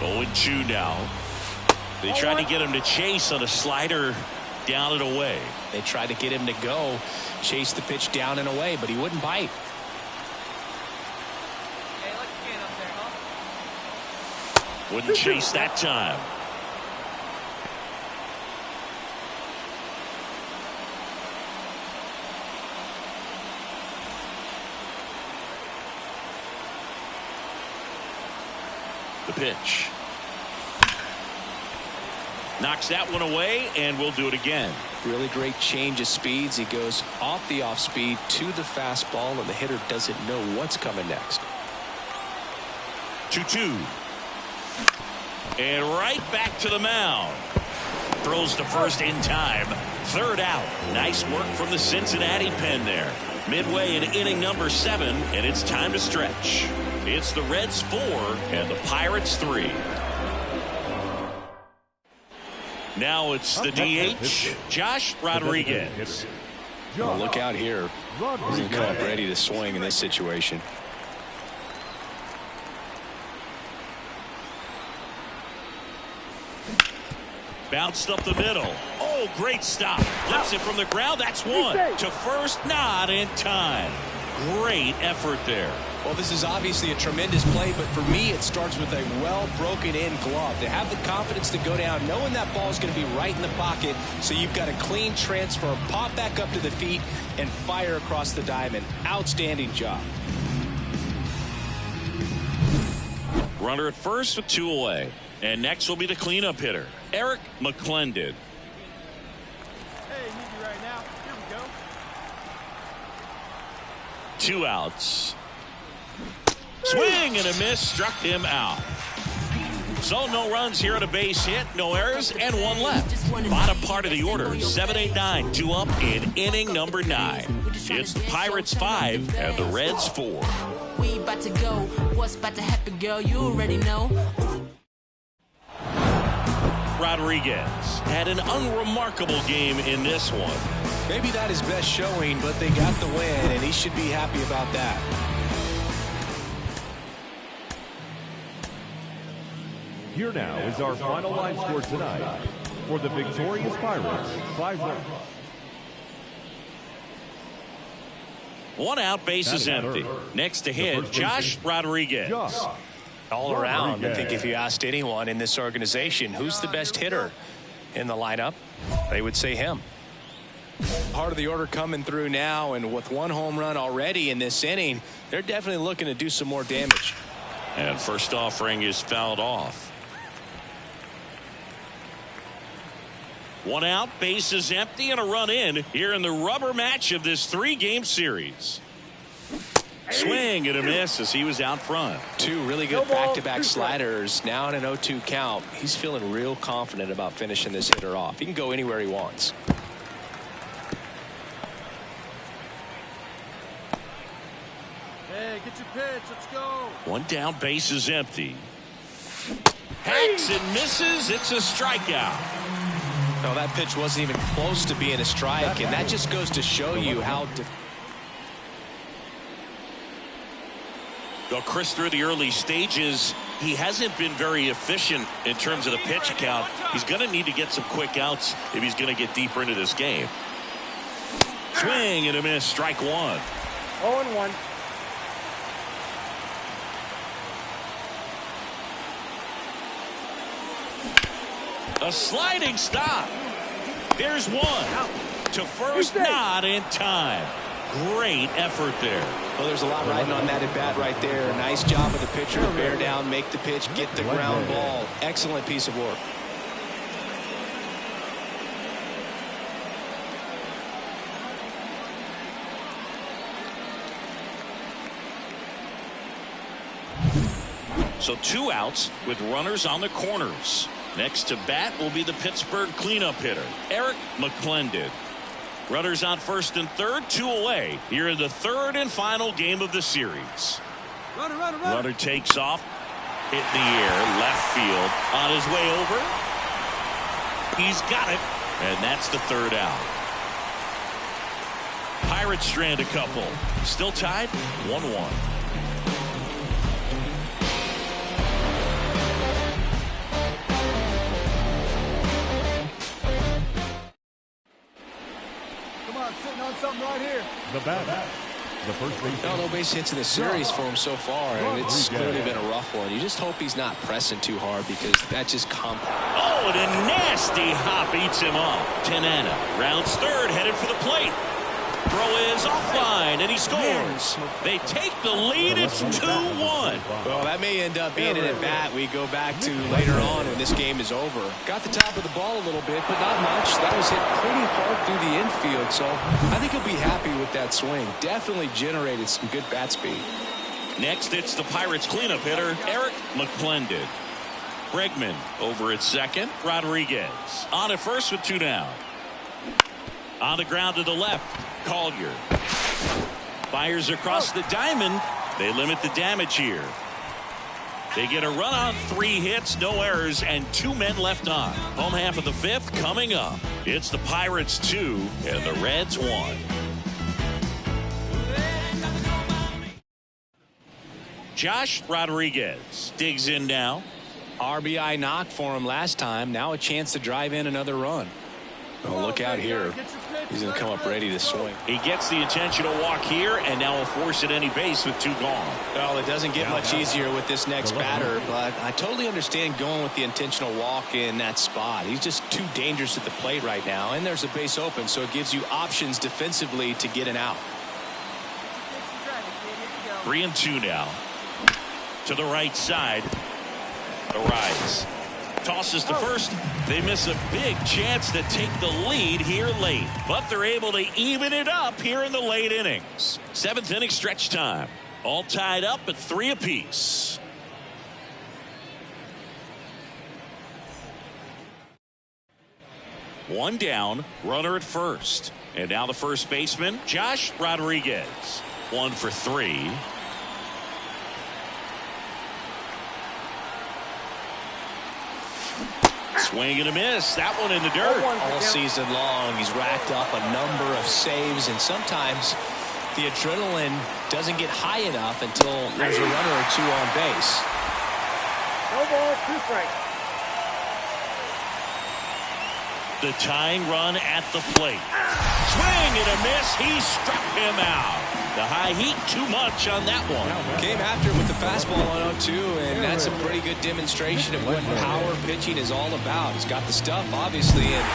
Oh, 0-2 now. They tried to get him to chase on a slider down and away. They tried to get him to go chase the pitch down and away, but he wouldn't bite. Hey, let the kid up there, huh? Wouldn't chase that time. The pitch. Knocks that one away, and we'll do it again. Really great change of speeds. He goes off the off speed to the fastball, and the hitter doesn't know what's coming next. 2-2. And right back to the mound. Throws to first in time. Third out. Nice work from the Cincinnati pen there. Midway in inning number 7, and it's time to stretch. It's the Reds 4 and the Pirates 3. Now it's the DH, Josh Rodriguez. Well, look out here. He's going to come up ready to swing in this situation. Bounced up the middle. Oh, great stop. Flips it from the ground. That's one. To first, not in time. Great effort there. Well, this is obviously a tremendous play, but for me, it starts with a well broken in glove. To have the confidence to go down, knowing that ball is going to be right in the pocket, so you've got a clean transfer, pop back up to the feet, and fire across the diamond. Outstanding job. Runner at first with 2 away. And next will be the cleanup hitter, Eric McClendon. Hey, need you right now. Here we go. 2 outs. Swing and a miss, struck him out. So no runs here at a base hit, no errors, and 1 left. Bottom part of the order, 7-8-9, 2 up in inning number 9. It's the Pirates 5 and the Reds 4. We about to go. What's about to happen, girl? You already know. Rodriguez had an unremarkable game in this one. Maybe not his best showing, but they got the win, and he should be happy about that. Here now is our final line score tonight. For the victorious Pirates, 5 runs. 1 out, bases empty. Next to hit, Josh Rodriguez. All around, I think if you asked anyone in this organization who's the best hitter in the lineup, they would say him. Part of the order coming through now, and with 1 home run already in this inning, they're definitely looking to do some more damage. And first offering is fouled off. 1 out, bases empty, and a run in here in the rubber match of this 3-game series. Swing and a miss as he was out front. 2 really good back-to-back sliders. Now in an 0-2 count. He's feeling real confident about finishing this hitter off. He can go anywhere he wants. Hey, get your pitch. Let's go. 1 down, bases empty. Hacks and misses. It's a strikeout. No, that pitch wasn't even close to being a strike, and that just goes to show you how. Well, Chris, through the early stages, he hasn't been very efficient in terms of the pitch count. He's going to need to get some quick outs if he's going to get deeper into this game. Swing and a miss, strike 1. 0-1. A sliding stop. There's 1. To first, not in time. Great effort there. Well, there's a lot riding on that at bat right there. Nice job of the pitcher to bear down, make the pitch, get the ground ball. Excellent piece of work. So 2 outs with runners on the corners. Next to bat will be the Pittsburgh cleanup hitter, Eric McClendon. Runners on first and third, 2 away here in the 3rd and final game of the series. Runner takes off, hit in the air, left field, on his way over. He's got it, and that's the 3rd out. Pirates strand a couple. Still tied, 1-1. Sitting on something right here. The bat. The first base. No base hits in the series for him so far, and it's clearly been a rough one. You just hope he's not pressing too hard, because that just compounds. Oh, and a nasty hop eats him up. Tanana rounds third, headed for the plate. Throw is offline, and he scores. They take the lead. It's 2-1. Well, that may end up being an at-bat we go back to later on when this game is over. Got the top of the ball a little bit, but not much. That was hit pretty hard through the infield, so I think he'll be happy with that swing. Definitely generated some good bat speed. Next, it's the Pirates cleanup hitter, Eric McClendon. Bregman over at second. Rodriguez on at first with 2 down. On the ground to the left, Collier fires across the diamond. They limit the damage here. They get a run on 3 hits, no errors, and 2 men left on. Home half of the 5th coming up. It's the Pirates 2 and the Reds 1. Josh Rodriguez digs in now. RBI knock for him last time. Now a chance to drive in another run. Oh, look out here. He's going to come up ready to swing. He gets the intentional walk here, and now will force at any base with 2 gone. Well, it doesn't get much easier with this next batter, but I totally understand going with the intentional walk in that spot. He's just too dangerous at the plate right now, and there's a base open, so it gives you options defensively to get an out. 3-2 now. To the right side. The rise. Tosses to first. They miss a big chance to take the lead here late, but they're able to even it up here in the late innings. 7th inning stretch time. All tied up at 3 apiece. One down, runner at first. And now the first baseman, Josh Rodriguez. 1 for 3. Swing and a miss. That one in the dirt. All season long, he's racked up a number of saves, and sometimes the adrenaline doesn't get high enough until there's a runner or 2 on base. No ball, 2 strikes. The tying run at the plate. Swing and a miss. He struck him out. The high heat too much on that one. Came after him with the fastball on 0-2, and that's a pretty good demonstration of what power pitching is all about. He's got the stuff, obviously, and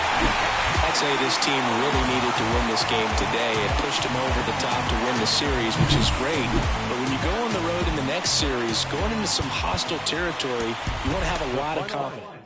I'd say this team really needed to win this game today. It pushed them over the top to win the series, which is great. But when you go on the road in the next series, going into some hostile territory, you want to have a lot of confidence.